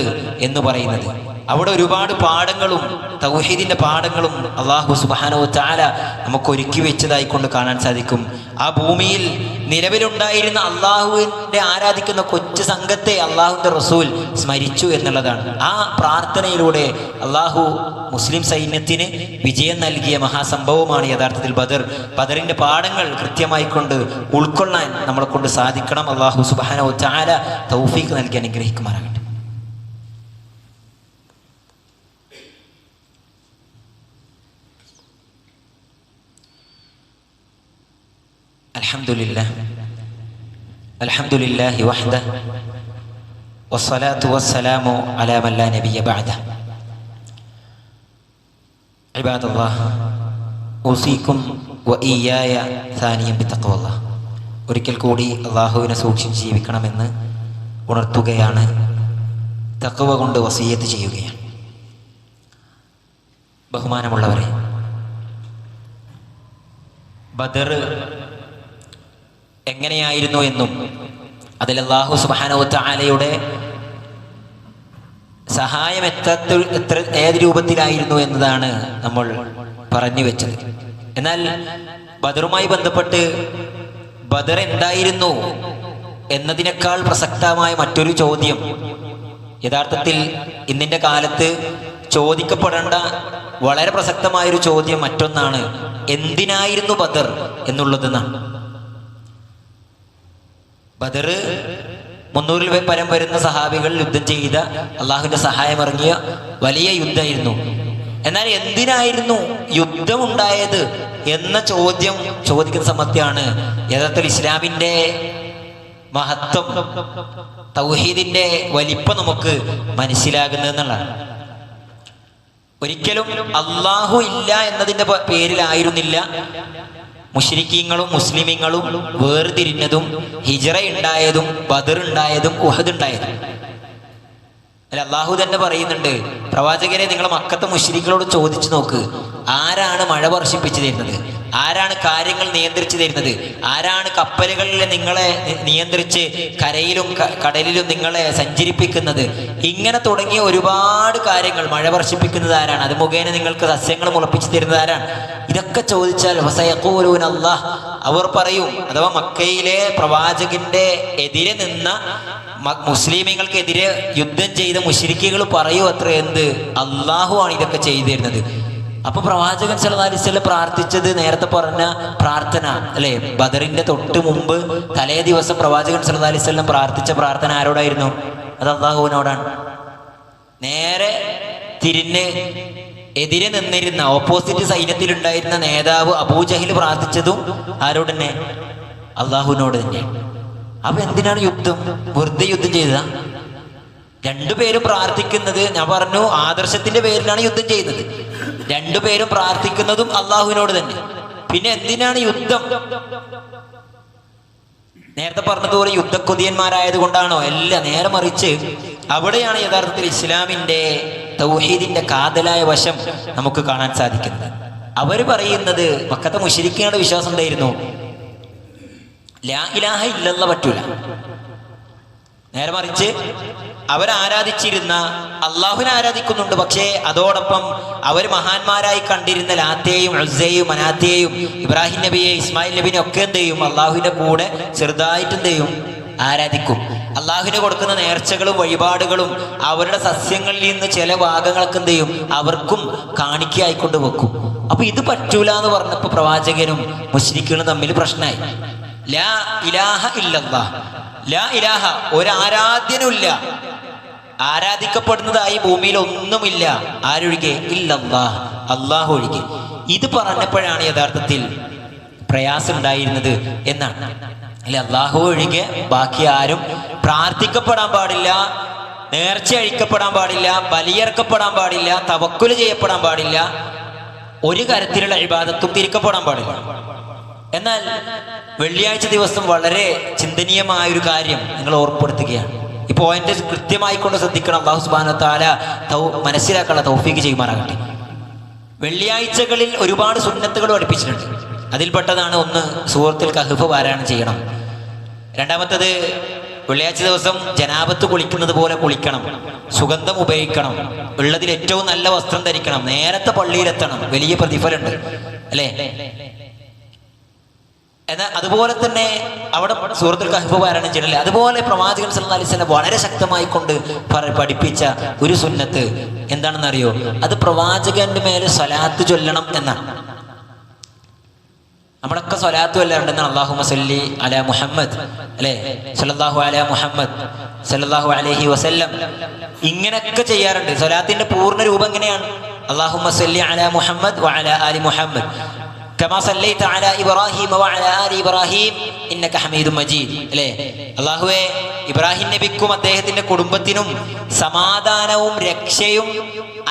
എന്ന് പറയുന്നത്. അവിടെ ഒരുപാട് പാഠങ്ങളും തൗഹീദിന്റെ പാഠങ്ങളും അല്ലാഹു സുബ്ഹാനഹു വ തആല നമുക്ക് ഒരുക്കി വെച്ചതായിക്കൊണ്ട് കാണാൻ സാധിക്കും. ആ ഭൂമിയിൽ നിലവിലുണ്ടായിരുന്ന അള്ളാഹുവിന്റെ ആരാധിക്കുന്ന കൊച്ചു സംഘത്തെ അള്ളാഹുവിന്റെ റസൂൽ സ്മരിച്ചു എന്നുള്ളതാണ്. ആ പ്രാർത്ഥനയിലൂടെ അള്ളാഹു മുസ്ലിം സൈന്യത്തിന് വിജയം നൽകിയ മഹാസംഭവമാണ് യഥാർത്ഥത്തിൽ ബദർ. ബദറിന്റെ പാഠങ്ങൾ കൃത്യമായി കൊണ്ട് ഉൾക്കൊള്ളാൻ നമ്മളെ കൊണ്ട് സാധിക്കണം. അള്ളാഹു സുബ്ഹാനഹു വ തആല തൗഫീഖ് നൽകി അനുഗ്രഹിക്കുമാറാകട്ടെ. അൽഹംദുലില്ലാഹി വഹ്ദഹു വസ്സലാത്തു വസ്സലാമു അലാ മൻ ലാ നബിയ്യ ബഅദഹു. ഇബാദല്ലാഹ്, ഊസീകും വഇയ്യായ സാനിയം ബിത്തഖ്വല്ലാഹ്. ഒരിക്കൽ കൂടി അള്ളാഹുവിനെ സൂക്ഷിച്ച് ജീവിക്കണമെന്ന് ഉണർത്തുകയാണ്, തഖ്വ കൊണ്ട് വസിയ്യത്ത് ചെയ്യുകയാണ്. ബഹുമാനമുള്ളവരെ, ബദർ എങ്ങനെയായിരുന്നു എന്നും അതിൽ അല്ലാഹു സുബ്ഹാനഹു വ തആലയുടെ സഹായം ഏത് രൂപത്തിലായിരുന്നു എന്നതാണ് നമ്മൾ പറഞ്ഞു വെച്ചത്. എന്നാൽ ബദറുമായി ബന്ധപ്പെട്ട് ബദർ എന്തായിരുന്നു എന്നതിനേക്കാൾ പ്രസക്തമായ മറ്റൊരു ചോദ്യം യഥാർത്ഥത്തിൽ ഇന്നിന്റെ കാലത്ത് ചോദിക്കപ്പെടേണ്ട വളരെ പ്രസക്തമായൊരു ചോദ്യം മറ്റൊന്നാണ്: എന്തിനായിരുന്നു ബദർ എന്നുള്ളതെന്നാണ്. ബദർ 300-ൽ പരം വരുന്ന സഹാബികൾ യുദ്ധം ചെയ്ത അള്ളാഹുവിന്റെ സഹായം ഇറങ്ങിയ വലിയ യുദ്ധമായിരുന്നു. എന്നാൽ എന്തിനായിരുന്നു യുദ്ധമുണ്ടായത് എന്ന ചോദ്യം ചോദിക്കുന്ന സമയത്താണ് യഥാർത്ഥത്തിൽ ഇസ്ലാമിന്റെ മഹത്വം, തൗഹീദിന്റെ വലിപ്പം നമുക്ക് മനസ്സിലാകുന്നതെന്നുള്ളതാണ്. ഒരിക്കലും അള്ളാഹു ഇല്ല എന്നതിന്റെ പേരിലായിരുന്നില്ല മുശ്രിക്കീങ്ങളും മുസ്ലിമീങ്ങളും വേർതിരിഞ്ഞതും ഹിജ്റ ഉണ്ടായതും ബദർ ഉണ്ടായതും ഉഹദ് ഉണ്ടായതും. അല്ല, അള്ളാഹു തന്നെ പറയുന്നുണ്ട്, പ്രവാചകരെ നിങ്ങൾ മക്കത്തെ മുശ്രിക്കുകളോട് ചോദിച്ചു നോക്ക്, ആരാണ് മഴ വർഷിപ്പിച്ചു തരുന്നത്, ആരാണ് കാര്യങ്ങൾ നിയന്ത്രിച്ചു തരുന്നത്, ആരാണ് കപ്പലുകളിൽ നിങ്ങളെ നിയന്ത്രിച്ച് കരയിലും കടലിലും നിങ്ങളെ സഞ്ചരിപ്പിക്കുന്നത്, ഇങ്ങനെ തുടങ്ങിയ ഒരുപാട് കാര്യങ്ങൾ. മഴ വർഷിപ്പിക്കുന്നത് ആരാണ്, അത് മുഖേന നിങ്ങൾക്ക് സസ്യങ്ങൾ മുളപ്പിച്ചു തരുന്നത് ആരാണ്, ഇതൊക്കെ ചോദിച്ചാൽ ഫസയഖൂലൂന അല്ലാഹ്, അവർ പറയും, അഥവാ മക്കയിലെ പ്രവാചകന്റെ എതിരെ നിന്ന മുസ്ലിമീങ്ങൾക്കെതിരെ യുദ്ധം ചെയ്ത മുശ്രിക്കുകൾ പറയൂ അത്ര, എന്ത്, അള്ളാഹു ആണ് ഇതൊക്കെ ചെയ്തു തരുന്നത്. അപ്പൊ പ്രവാചകൻ സല്ലല്ലാഹു അലൈഹി വസല്ലം പ്രാർത്ഥിച്ചത് നേരത്തെ പറഞ്ഞ പ്രാർത്ഥന അല്ലെ. ബദറിന്റെ തൊട്ട് മുമ്പ് തലേ ദിവസം പ്രവാചകൻ സല്ലല്ലാഹു അലൈഹി വസല്ലം പ്രാർത്ഥിച്ച പ്രാർത്ഥന ആരോടായിരുന്നു? അത് അള്ളാഹുവിനോടാണ്. നേരെ തിരിഞ്ഞ് എതിരെ നിന്നിരുന്ന ഓപ്പോസിറ്റ് സൈന്യത്തിലുണ്ടായിരുന്ന നേതാവ് അബൂജഹിൽ പ്രാർത്ഥിച്ചതും ആരോട് തന്നെ? അള്ളാഹുവിനോട് തന്നെ. അപ്പൊ എന്തിനാണ് യുദ്ധം? വെറുതെ യുദ്ധം ചെയ്തതാ? രണ്ടുപേരും പ്രാർത്ഥിക്കുന്നത്, ഞാൻ പറഞ്ഞു, ആദർശത്തിന്റെ പേരിലാണ് യുദ്ധം ചെയ്യുന്നത്. രണ്ടുപേരും പ്രാർത്ഥിക്കുന്നതും അള്ളാഹുവിനോട് തന്നെ. പിന്നെ എന്തിനാണ് യുദ്ധം? നേരത്തെ പറഞ്ഞതുപോലെ യുദ്ധക്കൊതിയന്മാരായത് കൊണ്ടാണോ? അല്ല, നേരെ മറിച്ച് അവിടെയാണ് യഥാർത്ഥത്തിൽ ഇസ്ലാമിന്റെ തൗഹീദിന്റെ കാതലായ വശം നമുക്ക് കാണാൻ സാധിക്കുന്നത്. അവര് പറയുന്നത്, മക്കത്തെ മുശ്രിക്കുകളുടെ വിശ്വാസം എന്തായിരുന്നു? ലാ ഇലാഹ ഇല്ലല്ലാഹ് പറ്റൂല. നേരെ മറിച്ച് അവരാരാധിച്ചിരുന്ന അള്ളാഹുവിനെ ആരാധിക്കുന്നുണ്ട്, പക്ഷേ അതോടൊപ്പം അവർ മഹാന്മാരായി കണ്ടിരുന്ന ലാത്തയെയും ഉസ്സയെയും മനാത്തയെയും ഇബ്രാഹിം നബിയെ ഇസ്മായിൽ നബിനെ ഒക്കെ എന്ത് ചെയ്യും? അള്ളാഹുവിന്റെ കൂടെ ചെറുതായിട്ട് എന്ത് ചെയ്യും? ആരാധിക്കും. അള്ളാഹുവിന് കൊടുക്കുന്ന നേർച്ചകളും വഴിപാടുകളും അവരുടെ സസ്യങ്ങളിൽ നിന്ന് ചില ഭാഗങ്ങൾക്ക് എന്ത് ചെയ്യും? അവർക്കും കാണിക്കയായിക്കൊണ്ട് വെക്കും. അപ്പൊ ഇത് പറ്റൂല എന്ന് പറഞ്ഞപ്പോ പ്രവാചകനും മുശ്രിക്കുകളും തമ്മിൽ പ്രശ്നമായി. ലാ ഇലാഹ ഇല്ലല്ലാഹ്, ലാ ഇലാഹ, ഒരാരാധ്യനുമില്ല, ആരാധിക്കപ്പെടുന്നതായി ഭൂമിയിൽ ഒന്നുമില്ല, ആരൊഴികെ? ഇല്ലല്ലാഹ്, അള്ളാഹു ഒഴികെ. ഇത് പറഞ്ഞപ്പോഴാണ് യഥാർത്ഥത്തിൽ പ്രയാസം ഉണ്ടായിരുന്നത് എന്നാണ്. അല്ലെ, അള്ളാഹു ഒഴികെ ബാക്കി ആരും പ്രാർത്ഥിക്കപ്പെടാൻ പാടില്ല, നേർച്ച അഴിക്കപ്പെടാൻ പാടില്ല, ബലിയർക്കപ്പെടാൻ പാടില്ല, തവക്കുൽ ചെയ്യപ്പെടാൻ പാടില്ല, ഒരു തരത്തിലുള്ള ഇബാദത്തും തിരിക്കപ്പെടാൻ പാടില്ല. എന്നാൽ വെള്ളിയാഴ്ച ദിവസം വളരെ ചിന്തനീയമായൊരു കാര്യം നിങ്ങൾ ഓർപ്പെടുത്തുകയാണ്. ഈ പോയിന്റ് കൃത്യമായി കൊണ്ട് ശ്രദ്ധിക്കണം. അല്ലാഹു സുബ്ഹാനഹു വ തആല മനസ്സിലാക്കാനുള്ള തൗഫീഖ് ചെയ്യുമാറാകട്ടെ. വെള്ളിയാഴ്ചകളിൽ ഒരുപാട് സുന്നത്തുകൾ പഠിപ്പിച്ചിട്ടുണ്ട്. അതിൽപ്പെട്ടതാണ് ഒന്ന് സൂറത്തുൽ കഹ്ഫ് പാരായണം ചെയ്യണം. രണ്ടാമത്തത് വെള്ളിയാഴ്ച ദിവസം ജനാബത്ത് കുളിക്കുന്നത് പോലെ കുളിക്കണം, സുഗന്ധം ഉപയോഗിക്കണം, ഉള്ളതിൽ ഏറ്റവും നല്ല വസ്ത്രം ധരിക്കണം, നേരത്തെ പള്ളിയിലെത്തണം, വലിയ പ്രതിഫലമുണ്ട് അല്ലേ. എന്നാൽ അതുപോലെ തന്നെ അവിടെ സൂറത്തുൽ കഹ്ഫ് പാരായണം ചെയ്യണല്ലേ. അതുപോലെ പ്രവാചകൻ സല്ലല്ലാഹു അലൈഹി വസല്ലം വളരെ ശക്തമായി കൊണ്ട് പഠിപ്പിച്ച ഒരു സുന്നത്ത് എന്താണെന്ന് അറിയോ? അത് പ്രവാചകന്റെ മേലെ സ്വലാത്ത് ചൊല്ലണം എന്നാണ്. നമ്മളൊക്കെ സ്വലാത്ത് ചൊല്ലാറുണ്ടെന്നാണ്. അല്ലാഹുമ്മ സല്ലി അലാ മുഹമ്മദ് അല്ലേ, സല്ലല്ലാഹു അലാ മുഹമ്മദ് സല്ലല്ലാഹു അലൈഹി വസല്ലം, ഇങ്ങനെയൊക്കെ ചെയ്യാറുണ്ട്. സ്വലാത്തിന്റെ പൂർണ്ണ രൂപം എങ്ങനെയാണ്? അല്ലാഹുമ്മ സല്ലി അലാ മുഹമ്മദ് വഅലാ ആലി മുഹമ്മദ് കമാ സല്ലൈത അലാ ഇബ്രാഹീം വഅലാ ആലി ഇബ്രാഹീം ഇന്നക ഹമീദും മജീദ് അല്ലേ. അല്ലാഹുവേ, ഇബ്രാഹിം നബിക്കും അദ്ദേഹത്തിന്റെ കുടുംബത്തിനും സമാധാനവും രക്ഷയും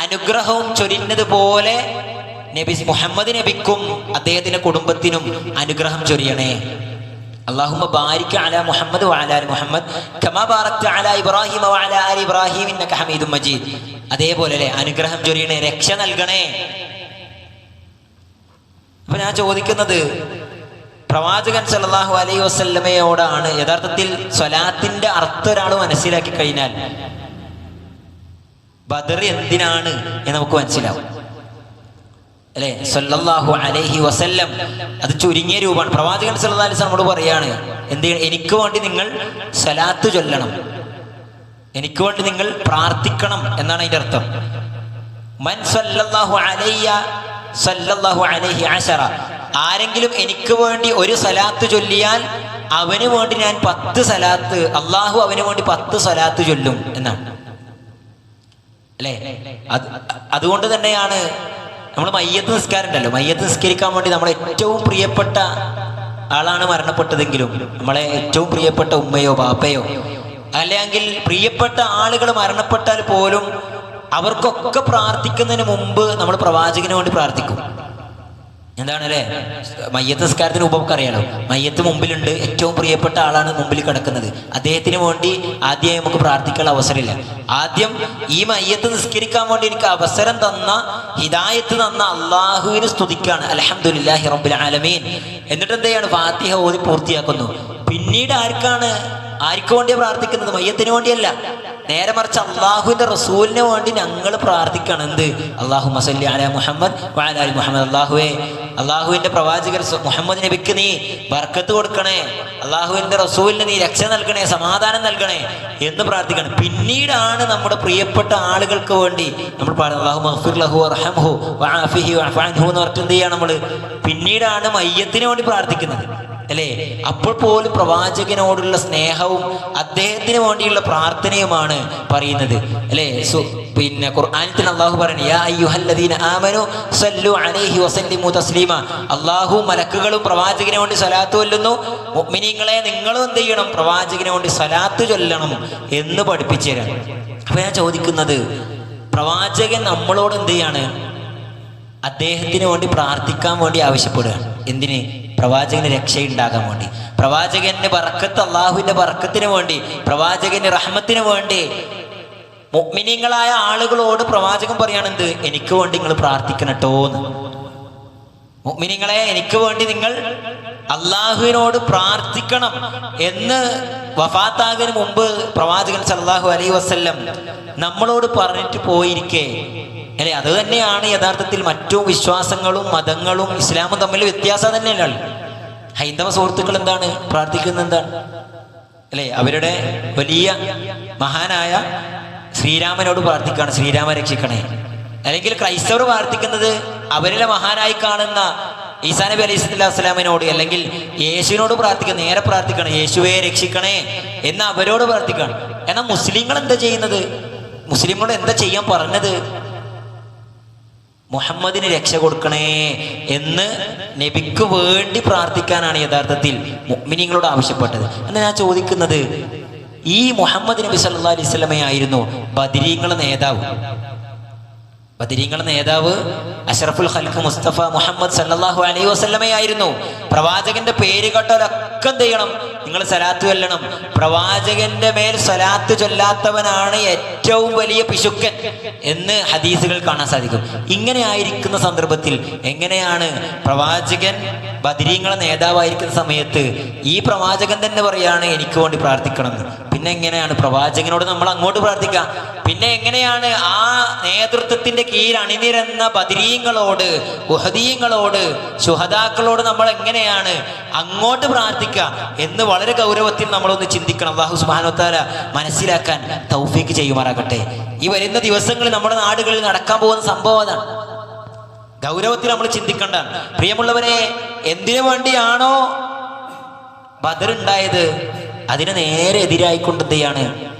അനുഗ്രഹവും ചൊരിഞ്ഞതുപോലെ നബി മുഹമ്മദ് നബിക്കും അദ്ദേഹത്തിന്റെ കുടുംബത്തിനും അനുഗ്രഹം ചൊരിയണേ. അല്ലാഹുമ്മ ബാരിക് അലാ മുഹമ്മദ് വഅലാ ആലി മുഹമ്മദ് കമാ ബാറക്ത അലാ ഇബ്രാഹീം വഅലാ ആലി ഇബ്രാഹീം ഇന്നക ഹമീദും മജീദ്. അതേപോലെ അല്ലേ, അനുഗ്രഹം ചൊരിയണേ, രക്ഷ നൽകണേ. അപ്പൊ ഞാൻ ചോദിക്കുന്നത്, പ്രവാചകൻ സല്ലല്ലാഹു അലൈഹി വസല്ലമയോടാണ് യഥാർത്ഥത്തിൽ സ്വലാത്തിന്റെ അർത്ഥം ഒരാൾ മനസ്സിലാക്കി കഴിഞ്ഞാൽ ബദർ എന്തിനാണ് എന്ന് നമുക്ക് മനസ്സിലാവും അല്ലെ. സല്ലല്ലാഹു അലൈഹി വസല്ലം അത് ചുരുങ്ങിയ രൂപമാണ്. പ്രവാചകൻ സല്ലല്ലാഹു അലൈഹി വസല്ലം നമ്മളോട് പറയാണ്, എന്ത് ചെയ്യണം? എനിക്ക് വേണ്ടി നിങ്ങൾ സ്വലാത്ത് ചൊല്ലണം, എനിക്ക് വേണ്ടി നിങ്ങൾ പ്രാർത്ഥിക്കണം എന്നാണ് അതിന്റെ അർത്ഥം. മൻ സല്ലല്ലാഹു അലയ്യ സല്ലല്ലാഹു അലൈഹി അശറ, ആരെങ്കിലും എനിക്ക് വേണ്ടി ഒരു സലാത്ത് ചൊല്ലിയാൽ അവന് വേണ്ടി ഞാൻ 10 സലാത്ത്, അള്ളാഹു അവന് വേണ്ടി 10 സലാത്ത് ചൊല്ലും എന്നാണ് അല്ലേ. അതുകൊണ്ട് തന്നെയാണ് നമ്മൾ മയ്യത്ത് നിസ്കാരം ഉണ്ടല്ലോ, മയ്യത്ത് നിസ്കരിക്കാൻ വേണ്ടി നമ്മളെ ഏറ്റവും പ്രിയപ്പെട്ട ആളാണ് മരണപ്പെട്ടതെങ്കിലും നമ്മളെ ഏറ്റവും പ്രിയപ്പെട്ട ഉമ്മയോ ബാപ്പയോ അല്ലെങ്കിൽ പ്രിയപ്പെട്ട ആളുകൾ മരണപ്പെട്ടാൽ പോലും അവർക്കൊക്കെ പ്രാർത്ഥിക്കുന്നതിന് മുമ്പ് നമ്മൾ പ്രവാചകന് വേണ്ടി പ്രാർത്ഥിക്കും. എന്താണ് അല്ലേ, മയ്യത്ത് നിസ്കാരത്തിന് മുമ്പ് അറിയാലോ, മയ്യത്ത് മുമ്പിലുണ്ട്, ഏറ്റവും പ്രിയപ്പെട്ട ആളാണ് മുമ്പിൽ കിടക്കുന്നത്, അദ്ദേഹത്തിന് വേണ്ടി ആദ്യം നമുക്ക് പ്രാർത്ഥിക്കാനുള്ള അവസരമില്ല. ആദ്യം ഈ മയ്യത്ത് നിസ്കരിക്കാൻ വേണ്ടി എനിക്ക് അവസരം തന്ന, ഹിദായത്ത് തന്ന അള്ളാഹുവിന് സ്തുതിക്കാണ്, അൽഹംദുലില്ലാഹി റബ്ബിൽ ആലമീൻ. എന്നിട്ട് എന്ത് ചെയ്യാണ്? ഫാത്തിഹ ഓതി പൂർത്തിയാക്കുന്നു. പിന്നീട് ആർക്ക് വേണ്ടിയാണ് പ്രാർത്ഥിക്കുന്നത്? മയ്യത്തിന് വേണ്ടിയല്ല, നേരെ മറിച്ച് അള്ളാഹുവിന്റെ റസൂലിന് വേണ്ടി ഞങ്ങൾ പ്രാർത്ഥിക്കണം. എന്ത്? അല്ലാഹുമ്മ സല്ലി അലാ മുഹമ്മദ് വഅലാ ആലി മുഹമ്മദ്, അല്ലാഹുവേ, അള്ളാഹുവിന്റെ പ്രവാചകർ മുഹമ്മദ് നബിക്ക് നീ ബർക്കത്ത് കൊടുക്കണേ, അള്ളാഹുവിന്റെ റസൂലിന് നീ രക്ഷ നൽകണേ, സമാധാനം നൽകണേ എന്ന് പ്രാർത്ഥിക്കണം. പിന്നീടാണ് നമ്മുടെ പ്രിയപ്പെട്ട ആളുകൾക്ക് വേണ്ടി നമ്മൾ അല്ലാഹുമ്മ ഗ്ഫിർ ലഹു വർഹംഹു വഅഫിഹി വഅഫു അൻഹു എന്ന് പറഞ്ഞിട്ട് എന്ത് ചെയ്യണം? നമ്മൾ പിന്നീടാണ് മയ്യത്തിന് വേണ്ടി പ്രാർത്ഥിക്കുന്നത് അല്ലേ. അപ്പോൾ പോലും പ്രവാചകനോടുള്ള സ്നേഹവും അദ്ദേഹത്തിന് വേണ്ടിയുള്ള പ്രാർത്ഥനയുമാണ് പറയുന്നത് അല്ലേ. പിന്നെ ഖുർആനിൽ തന്നെ അല്ലാഹു പറയുന്നു, യാ അയ്യുഹല്ലദീന ആമനു സല്ലു അലൈഹി വസല്ലിമു തസ്ലീമ, അല്ലാഹു മലക്കുകളും പ്രവാചകന് വേണ്ടി സ്വലാത്ത് ചൊല്ലുന്നു, മുഅ്മിനീങ്ങളെ നിങ്ങളും എന്ത് ചെയ്യണം? പ്രവാചകന് വേണ്ടി സ്വലാത്ത് ചൊല്ലണം എന്ന് പഠിപ്പിച്ചു തരാം. അപ്പൊ ഞാൻ ചോദിക്കുന്നത്, പ്രവാചകൻ നമ്മളോട് എന്ത് ചെയ്യാണ്? അദ്ദേഹത്തിന് വേണ്ടി പ്രാർത്ഥിക്കാൻ വേണ്ടി ആവശ്യപ്പെടുകയാണ്. എന്തിന്? പ്രവാചകന് രക്ഷയുണ്ടാകാൻ വേണ്ടി, പ്രവാചകന്റെ ബർക്കത്ത്, അള്ളാഹുവിന്റെ ബർക്കത്തിന് വേണ്ടി, പ്രവാചകന്റെ റഹ്മത്തിന് വേണ്ടി. മുഅ്മിനീങ്ങളായ ആളുകളോട് പ്രവാചകൻ പറയാണെന്ത്? എനിക്ക് വേണ്ടി നിങ്ങൾ പ്രാർത്ഥിക്കണട്ടോന്ന്. മുഅ്മിനീങ്ങളെ, എനിക്ക് വേണ്ടി നിങ്ങൾ അള്ളാഹുവിനോട് പ്രാർത്ഥിക്കണം എന്ന് വഫാത്താകുന്നതിന് മുമ്പ് പ്രവാചകൻ സല്ലല്ലാഹു അലൈഹി വസല്ലം നമ്മളോട് പറഞ്ഞിട്ട് പോയിരിക്കെ അല്ലെ. അത് തന്നെയാണ് യഥാർത്ഥത്തിൽ മറ്റു വിശ്വാസങ്ങളും മതങ്ങളും ഇസ്ലാമും തമ്മിൽ വ്യത്യാസം തന്നെയല്ല. ഹൈന്ദവ സുഹൃത്തുക്കൾ എന്താണ് പ്രാർത്ഥിക്കുന്നത്? എന്താണ് അല്ലെ? അവരുടെ വലിയ മഹാനായ ശ്രീരാമനോട് പ്രാർത്ഥിക്കുകയാണ്, ശ്രീരാമ രക്ഷിക്കണേ. അല്ലെങ്കിൽ ക്രൈസ്തവർ പ്രാർത്ഥിക്കുന്നത് അവരിലെ മഹാനായി കാണുന്ന ഈസാ നബി അലൈഹി സ്വലാമിനോട് അല്ലെങ്കിൽ യേശുവിനോട് പ്രാർത്ഥിക്കണം, നേരെ പ്രാർത്ഥിക്കണം, യേശുവെ രക്ഷിക്കണേ എന്ന് അവരോട് പ്രാർത്ഥിക്കണം. എന്നാൽ മുസ്ലിങ്ങൾ എന്താ ചെയ്യുന്നത്? മുസ്ലിങ്ങളോട് എന്താ ചെയ്യാൻ പറഞ്ഞത്? മുഹമ്മദിന് രക്ഷ കൊടുക്കണേ എന്ന് നബിക്ക് വേണ്ടി പ്രാർത്ഥിക്കാനാണ് യഥാർത്ഥത്തിൽ മുഅ്മിനീങ്ങളോട് ആവശ്യപ്പെട്ടത്. എന്നാൽ ഞാൻ ചോദിക്കുന്നത്, ഈ മുഹമ്മദ് നബി സല്ലല്ലാഹു അലൈഹി വസല്ലമയായിരുന്നു ബദരീങ്ങളുടെ നേതാവ്. ബദരീങ്ങളുടെ നേതാവ് അഷ്റഫുൽ ഖൽഖ് മുസ്തഫ മുഹമ്മദ് സല്ലല്ലാഹു അലൈഹി വസല്ലമയായിരുന്നു. പ്രവാചകന്റെ പേര് കേട്ടവരൊക്കെ എന്ത് ചെയ്യണം? നിങ്ങൾ സലാത്ത് ചൊല്ലണം. പ്രവാചകന്റെ മേൽ സലാത്ത് ചൊല്ലാത്തവനാണ് ഏറ്റവും വലിയ പിശുക്കൻ എന്ന് ഹദീസുകൾ കാണാൻ സാധിക്കും. ഇങ്ങനെ ആയിരിക്കുന്ന സന്ദർഭത്തിൽ എങ്ങനെയാണ് പ്രവാചകൻ ബദരീങ്ങളുടെ നേതാവായിരിക്കുന്ന സമയത്ത് ഈ പ്രവാചകൻ തന്നെ പറയാണ് എനിക്ക് വേണ്ടി പ്രാർത്ഥിക്കണം എന്ന്? പിന്നെ എങ്ങനെയാണ് പ്രവാചകനോട് നമ്മൾ അങ്ങോട്ട് പ്രാർത്ഥിക്കുക? പിന്നെ എങ്ങനെയാണ് ആ നേതൃത്വത്തിന്റെ കീഴിൽ അണിനിരന്ന ബദരീങ്ങളോട്, ഉഹദീങ്ങളോട്, ശുഹദാക്കളോട് നമ്മൾ എങ്ങനെയാണ് അങ്ങോട്ട് പ്രാർത്ഥിക്കുക എന്ന് വളരെ ഗൗരവത്തിൽ നമ്മളൊന്ന് ചിന്തിക്കണം. അല്ലാഹു സുബ്ഹാനഹു വ തആല മനസ്സിലാക്കാൻ തൗഫീക്ക് ചെയ്യുമാറാകട്ടെ. ഈ വരുന്ന ദിവസങ്ങളിൽ നമ്മുടെ നാടുകളിൽ നടക്കാൻ പോകുന്ന സംഭവം അതാണ്. ഗൗരവത്തിൽ നമ്മൾ ചിന്തിക്കേണ്ടതാണ്. പ്രിയമുള്ളവരെ, എന്തിനു വേണ്ടിയാണോ ബദർ ഉണ്ടായത് അതിന് നേരെ എതിരായിക്കൊണ്ട് എന്തെയാണ്,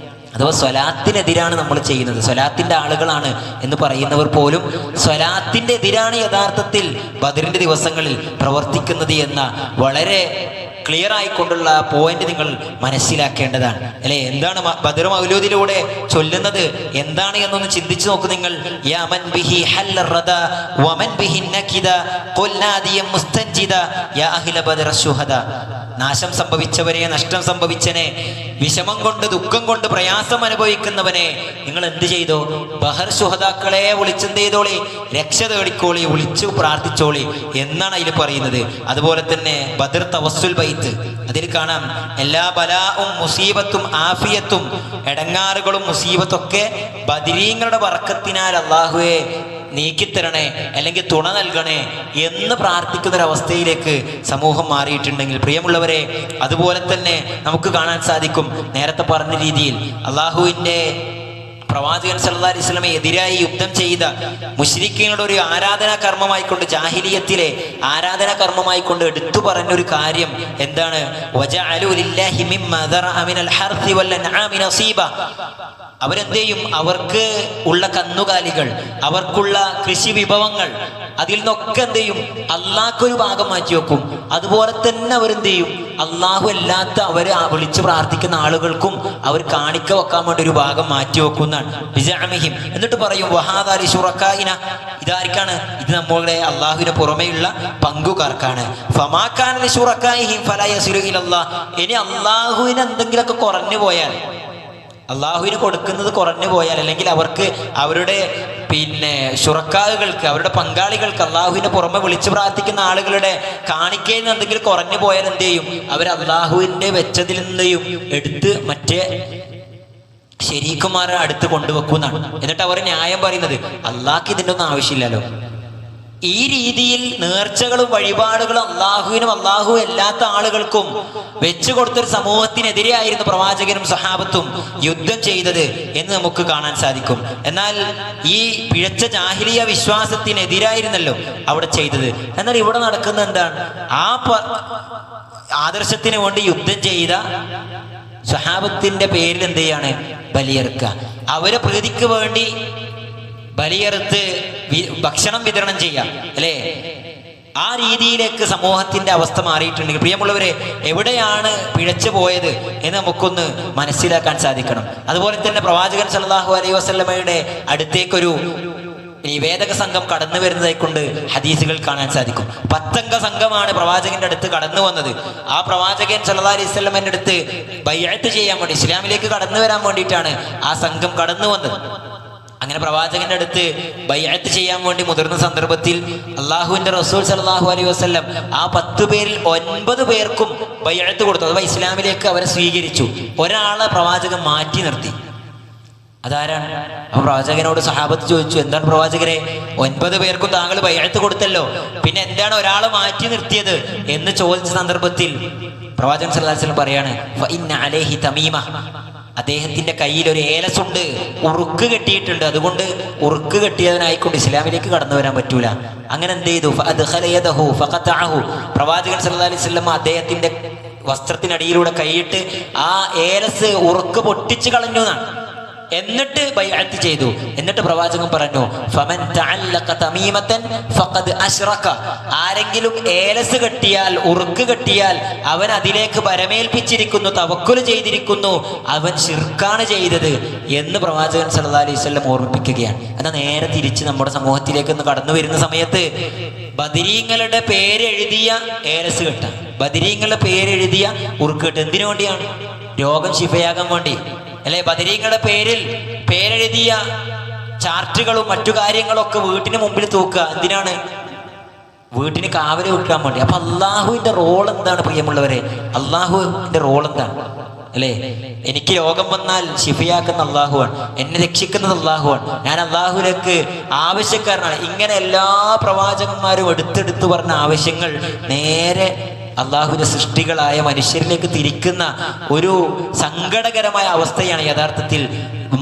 അഥവാ സ്വലാത്തിനെതിരാണ് നമ്മൾ ചെയ്യുന്നത്. സ്വലാത്തിന്റെ ആളുകളാണ് എന്ന് പറയുന്നവർ പോലും സ്വലാത്തിന്റെ എതിരാണ് യഥാർത്ഥത്തിൽ ബദറിന്റെ ദിവസങ്ങളിൽ പ്രവർത്തിക്കുന്നത് എന്ന വളരെ ക്ലിയർ ആയിക്കൊണ്ടുള്ള പോയിന്റ് നിങ്ങൾ മനസ്സിലാക്കേണ്ടതാണ്, അല്ലെ? എന്താണ് ബദർ മൗലൂദിലൂടെ ചൊല്ലുന്നത് എന്താണ് എന്നൊന്ന് ചിന്തിച്ചു നോക്കൂ നിങ്ങൾ. യാ മൻ ബിഹി ഹല്ല റദ വമൻ ബിഹി നകിദ ഖുൽ നാദിയ മുസ്തൻജിദ യാ അഹ്ല ബദർ ശുഹദ. നാശം സംഭവിച്ചവരെ, നഷ്ടം സംഭവിച്ചനെ, വിഷമം കൊണ്ട് ദുഃഖം കൊണ്ട് പ്രയാസം അനുഭവിക്കുന്നവനെ നിങ്ങൾ എന്ത് ചെയ്തോ? ബഹർ ശുഹദാക്കളെ വിളിച്ചെന്ത് ചെയ്തോളി? രക്ഷ തേടിക്കോളി, വിളിച്ചു പ്രാർത്ഥിച്ചോളി എന്നാണ് അതിൽ പറയുന്നത്. അതുപോലെ തന്നെ ബദർ തവസ്സുൽ ബൈത്ത്, അതിൽ കാണാം എല്ലാ ബലാഉം മുസീബത്തും ആഫിയത്തും എടങ്ങാറുകളും മുസീബത്തൊക്കെ ബദരീങ്ങളുടെ ബർക്കത്തിനാൽ അല്ലാഹുവേ നീക്കിത്തരണേ, അല്ലെങ്കിൽ തുണ നൽകണേ എന്ന് പ്രാർത്ഥിക്കുന്നൊരവസ്ഥയിലേക്ക് സമൂഹം മാറിയിട്ടുണ്ടെങ്കിൽ പ്രിയമുള്ളവരെ, അതുപോലെ തന്നെ നമുക്ക് കാണാൻ സാധിക്കും നേരത്തെ പറഞ്ഞ രീതിയിൽ അള്ളാഹുവിൻ്റെ പ്രവാചകൻ സല്ലല്ലാഹു അലൈഹി വസല്ലമയെ എതിരായി യുദ്ധം ചെയ്ത മുശ്രിക്കീങ്ങളുടെ ഒരു ആരാധനാ കർമ്മമായിക്കൊണ്ട്, ജാഹിലിയത്തിലെ ആരാധനാ കർമ്മമായിക്കൊണ്ട് എടുത്തു പറഞ്ഞൊരു കാര്യം എന്താണ്? വജഅലു ലില്ലാഹി മിമ്മ ദറഅ മിനൽ ഹർസി വൽ അൻആമി നസീബ. അവരെന്ത് ചെയ്യും? അവർക്ക് ഉള്ള കന്നുകാലികൾ, അവർക്കുള്ള കൃഷി വിഭവങ്ങൾ, അതിൽ നിന്നൊക്കെ എന്ത് ചെയ്യും? അള്ളാഹ്ക്കൊരു ഭാഗം മാറ്റി വെക്കും. അതുപോലെ തന്നെ അവരെന്ത് ചെയ്യും? അള്ളാഹു അല്ലാത്ത അവര് വിളിച്ചു പ്രാർത്ഥിക്കുന്ന ആളുകൾക്കും അവർ കാണിക്ക വെക്കാൻ വേണ്ടി ഒരു ഭാഗം മാറ്റി വെക്കുന്നതാണ് ബിസഅമിഹിം. എന്നിട്ട് പറയും വഹാദാ ലിശുറകാഇന, ഇതാർക്കാണ്? ഇത് നമ്മളുടെ അള്ളാഹുവിന് പുറമെയുള്ള പങ്കുകാർക്കാണ്. ഫമാ കാന ലിശുറകാഇഹിം ഫലാ യസിലു ഇലല്ലാഹ്. ഇനി അള്ളാഹുവിന് എന്തെങ്കിലുമൊക്കെ കുറഞ്ഞു പോയാൽ, അള്ളാഹുവിന് കൊടുക്കുന്നത് കുറഞ്ഞു പോയാൽ, അല്ലെങ്കിൽ അവർക്ക് അവരുടെ ശുറക്കാകൾക്ക്, അവരുടെ പങ്കാളികൾക്ക്, അള്ളാഹുവിന് പുറമെ വിളിച്ചു പ്രാർത്ഥിക്കുന്ന ആളുകളുടെ കാണിക്കയിൽ നിന്ന് എന്തെങ്കിലും കുറഞ്ഞു പോയാൽ എന്ത് ചെയ്യും? അവർ അള്ളാഹുവിൻ്റെ വെച്ചതിൽ നിന്നെയും എടുത്ത് മറ്റേ ശരീക്കുമാരെ അടുത്ത് കൊണ്ടുവെക്കുന്നതാണ്. എന്നിട്ട് അവർ ന്യായം പറയുന്നത് അള്ളാഹ്ക്ക് ഇതിൻ്റെ ഒന്നും ആവശ്യമില്ലല്ലോ. ഈ രീതിയിൽ നേർച്ചകളും വഴിപാടുകളും അള്ളാഹുവിനും അള്ളാഹു അല്ലാത്ത ആളുകൾക്കും വെച്ചു കൊടുത്തൊരു സമൂഹത്തിനെതിരെയായിരുന്നു പ്രവാചകനും സഹാബത്തും യുദ്ധം ചെയ്തത് എന്ന് നമുക്ക് കാണാൻ സാധിക്കും. എന്നാൽ ഈ പിഴച്ച ജാഹിലിയ വിശ്വാസത്തിനെതിരായിരുന്നല്ലോ അവിടെ ചെയ്തത്. എന്നാൽ ഇവിടെ നടക്കുന്നത് എന്താണ്? ആ ആദർശത്തിന് വേണ്ടി യുദ്ധം ചെയ്ത സഹാബത്തിന്റെ പേരിൽ എന്ത് ചെയ്യാണ്? ബലിയെറുക്കുക. അവരെ പ്രീതിക്ക് വേണ്ടി ബലിയെറുത്ത് ഭക്ഷണം വിതരണം ചെയ്യാം, അല്ലേ? ആ രീതിയിലേക്ക് സമൂഹത്തിന്റെ അവസ്ഥ മാറിയിട്ടുണ്ടെങ്കിൽ പ്രിയമുള്ളവരെ, എവിടെയാണ് പിഴച്ചു പോയത് എന്ന് നമുക്കൊന്ന് മനസ്സിലാക്കാൻ സാധിക്കണം. അതുപോലെ തന്നെ പ്രവാചകൻ സല്ലല്ലാഹു അലൈഹി വസല്ലമയുടെ അടുത്തേക്കൊരു നിവേദക സംഘം കടന്നു വരുന്നതായി കൊണ്ട് ഹദീസുകൾ കാണാൻ സാധിക്കും. 10 അംഗ സംഘമാണ് പ്രവാചകന്റെ അടുത്ത് കടന്നു വന്നത്. ആ പ്രവാചകൻ സല്ലല്ലാഹു അലൈഹി വസല്ലമയുടെ അടുത്ത് ബൈഅത്ത് ചെയ്യാൻ വേണ്ടി, ഇസ്ലാമിലേക്ക് കടന്നു വരാൻ വേണ്ടിയിട്ടാണ് ആ സംഘം കടന്നു വന്നത്. അങ്ങനെ പ്രവാചകന്റെ അടുത്ത് ബൈഅത്ത് ചെയ്യാൻ വേണ്ടി മുതിർന്ന സന്ദർഭത്തിൽ അള്ളാഹുവിന്റെ റസൂൽ സല്ലല്ലാഹു അലൈഹി വസല്ലം ആ 10 പേരിൽ 9 പേർക്കും ബൈഅത്ത് കൊടുത്തു, അഥവാ ഇസ്ലാമിലേക്ക് അവരെ സ്വീകരിച്ചു. ഒരാളെ പ്രവാചകൻ മാറ്റി നിർത്തി. അതാരാണ്? അപ്പൊ പ്രവാചകനോട് സഹാബത്ത് ചോദിച്ചു, എന്താണ് പ്രവാചകരെ, 9 പേർക്കും താങ്കൾ ബൈഅത്ത് കൊടുത്തല്ലോ, പിന്നെ എന്താണ് ഒരാളെ മാറ്റി നിർത്തിയത് എന്ന് ചോദിച്ച സന്ദർഭത്തിൽ പ്രവാചകൻ സല്ലല്ലാഹു അലൈഹി വസല്ലം പറയാണ്, ഫഇന്ന അലൈഹി തമീമ, അദ്ദേഹത്തിന്റെ കയ്യിൽ ഒരു ഏലസുണ്ട്, ഉറുക്ക് കെട്ടിയിട്ടുണ്ട്, അതുകൊണ്ട് ഉറുക്ക് കെട്ടിയതിനായിക്കൊണ്ട് ഇസ്ലാമിലേക്ക് കടന്നു വരാൻ പറ്റൂല. അങ്ങനെ എന്ത് ചെയ്തു? പ്രവാചകൻ സല്ലല്ലാഹു അലൈഹി വസല്ലം അദ്ദേഹത്തിന്റെ വസ്ത്രത്തിനടിയിലൂടെ കൈയിട്ട് ആ ഏലസ് ഉറുക്ക് പൊട്ടിച്ചു കളഞ്ഞു എന്നാണ്. എന്നിട്ട് ബൈഅത്ത് ചെയ്തു. എന്നിട്ട് പ്രവാചകൻ പറഞ്ഞു, ഫമൻ തഅല്ലഖ തമീമതൻ ഫഖദ് അശ്റക. ആരെങ്കിലും ഏലസ് കെട്ടിയാൽ, ഉറുക്ക് കെട്ടിയാൽ അവൻ അതിലേക്ക് ബരമേൽപ്പിച്ചിരിക്കുന്നു, തവക്കുൽ ചെയ്തിരിക്കുന്നു, അവൻ ശിർക്കാണ് ചെയ്തത് എന്ന് പ്രവാചകൻ സല്ലല്ലാഹു അലൈഹി വസല്ലം ഓർമ്മിപ്പിക്കുകയാണ്. എന്നാൽ നേരെ തിരിച്ച് നമ്മുടെ സമൂഹത്തിലേക്ക് ഒന്ന് കടന്നു വരുന്ന സമയത്ത് ബദരീങ്ങളുടെ പേരെഴുതിയ ഏലസ് കെട്ടാം, ബദരീങ്ങളുടെ പേരെഴുതിയ ഉറുക്ക് കെട്ട് എന്തിനു വേണ്ടിയാണ്? രോഗം ശിഫയാകാൻ വേണ്ടി അല്ലെ? ബദരീങ്ങളുടെ പേരെഴുതിയ ചാർട്ടുകളും മറ്റു കാര്യങ്ങളൊക്കെ വീട്ടിന് മുമ്പിൽ തൂക്കുക എന്തിനാണ്? വീട്ടിന് കാവല് വെക്കാൻ വേണ്ടി. അപ്പൊ അള്ളാഹുവിന്റെ റോൾ എന്താണ് പ്രിയമുള്ളവരെ? അള്ളാഹുവിന്റെ റോൾ എന്താണ് അല്ലേ? എനിക്ക് രോഗം വന്നാൽ ശിഫയാക്കുന്ന അള്ളാഹുവാണ്, എന്നെ രക്ഷിക്കുന്നത് അള്ളാഹുവാണ്, ഞാൻ അള്ളാഹുലേക്ക് ആവശ്യക്കാരനാണ്. ഇങ്ങനെ എല്ലാ പ്രവാചകന്മാരും എടുത്തെടുത്ത് പറഞ്ഞ ആവശ്യങ്ങൾ നേരെ അള്ളാഹുവിന്റെ സൃഷ്ടികളായ മനുഷ്യരിലേക്ക് തിരിക്കുന്ന ഒരു സങ്കടകരമായ അവസ്ഥയാണ് യഥാർത്ഥത്തിൽ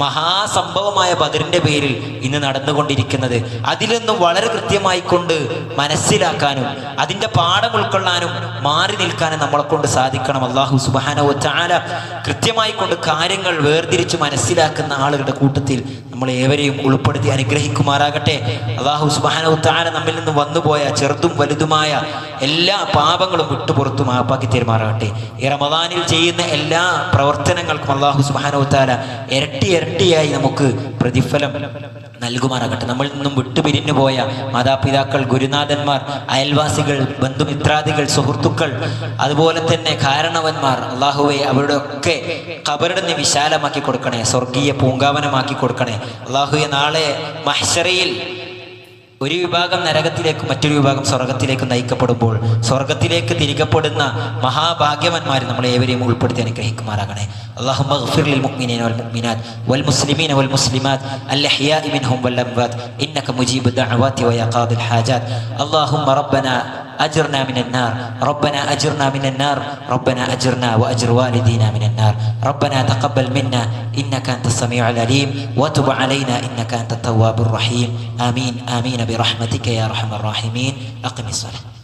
മഹാസംഭവമായ ബദറിന്റെ പേരിൽ ഇന്ന് നടന്നുകൊണ്ടിരിക്കുന്നത്. അതിൽ നിന്നും വളരെ കൃത്യമായി കൊണ്ട് മനസ്സിലാക്കാനും അതിൻ്റെ പാഠം ഉൾക്കൊള്ളാനും മാറി നിൽക്കാനും നമ്മളെ കൊണ്ട് സാധിക്കണം. അള്ളാഹു സുബ്ഹാനഹു വ തആല കൃത്യമായി കൊണ്ട് കാര്യങ്ങൾ വേർതിരിച്ച് മനസ്സിലാക്കുന്ന ആളുകളുടെ കൂട്ടത്തിൽ നമ്മൾ ഏവരെയും ഉൾപ്പെടുത്തി അനുഗ്രഹിക്കുമാറാകട്ടെ. അള്ളാഹു സുബ്ഹാനഹു വ തആല നമ്മിൽ നിന്നും വന്നുപോയ ചെറുതും വലുതുമായ എല്ലാ പാപങ്ങളും വിട്ടുപുറത്തു മാപ്പാക്കി തരുമാറാകട്ടെ. ഈ റമദാനിൽ ചെയ്യുന്ന എല്ലാ പ്രവർത്തനങ്ങൾക്കും അള്ളാഹു സുബ്ഹാനഹു വ തആല ഇരട്ടിയായി നമുക്ക് പ്രതിഫലം നൽകുമാറാകട്ടെ. നമ്മളിൽ നിന്നും വിട്ടുപിരിഞ്ഞു പോയ മാതാപിതാക്കൾ, ഗുരുനാഥന്മാർ, അയൽവാസികൾ, ബന്ധുമിത്രാദികൾ, സുഹൃത്തുക്കൾ, അതുപോലെ തന്നെ കാരണവന്മാർ, അള്ളാഹുവെ അവരുടെ ഒക്കെ ഖബറിനെ നീ വിശാലമാക്കി കൊടുക്കണേ, സ്വർഗീയ പൂങ്കാവനമാക്കി കൊടുക്കണേ. അള്ളാഹുവെ നാളെ മഹ്ശറയിൽ ഒരു വിഭാഗം നരകത്തിലേക്കും മറ്റൊരു വിഭാഗം സ്വർഗത്തിലേക്ക് നയിക്കപ്പെടുമ്പോൾ സ്വർഗത്തിലേക്ക് തിരികപ്പെടുന്ന മഹാഭാഗ്യവന്മാർ നമ്മളെ ഏവരെയും ഉൾപ്പെടുത്തി അനുഗ്രഹിക്കുമാറാകണേ. اللهم اغفر للمؤمنين والمؤمنات والمسلمين والمسلمات الأحياء منهم والأموات إنك مجيب الدعوات ويا قاضي الحاجات. اللهم ربنا أجرنا من النار، ربنا أجرنا من النار، ربنا أجرنا وأجر والدينا من النار. ربنا تقبل منا إنك أنت السميع العليم وتب علينا إنك أنت التواب الرحيم. آمين آمين برحمتك يا أرحم الراحمين. أقم الصلاة.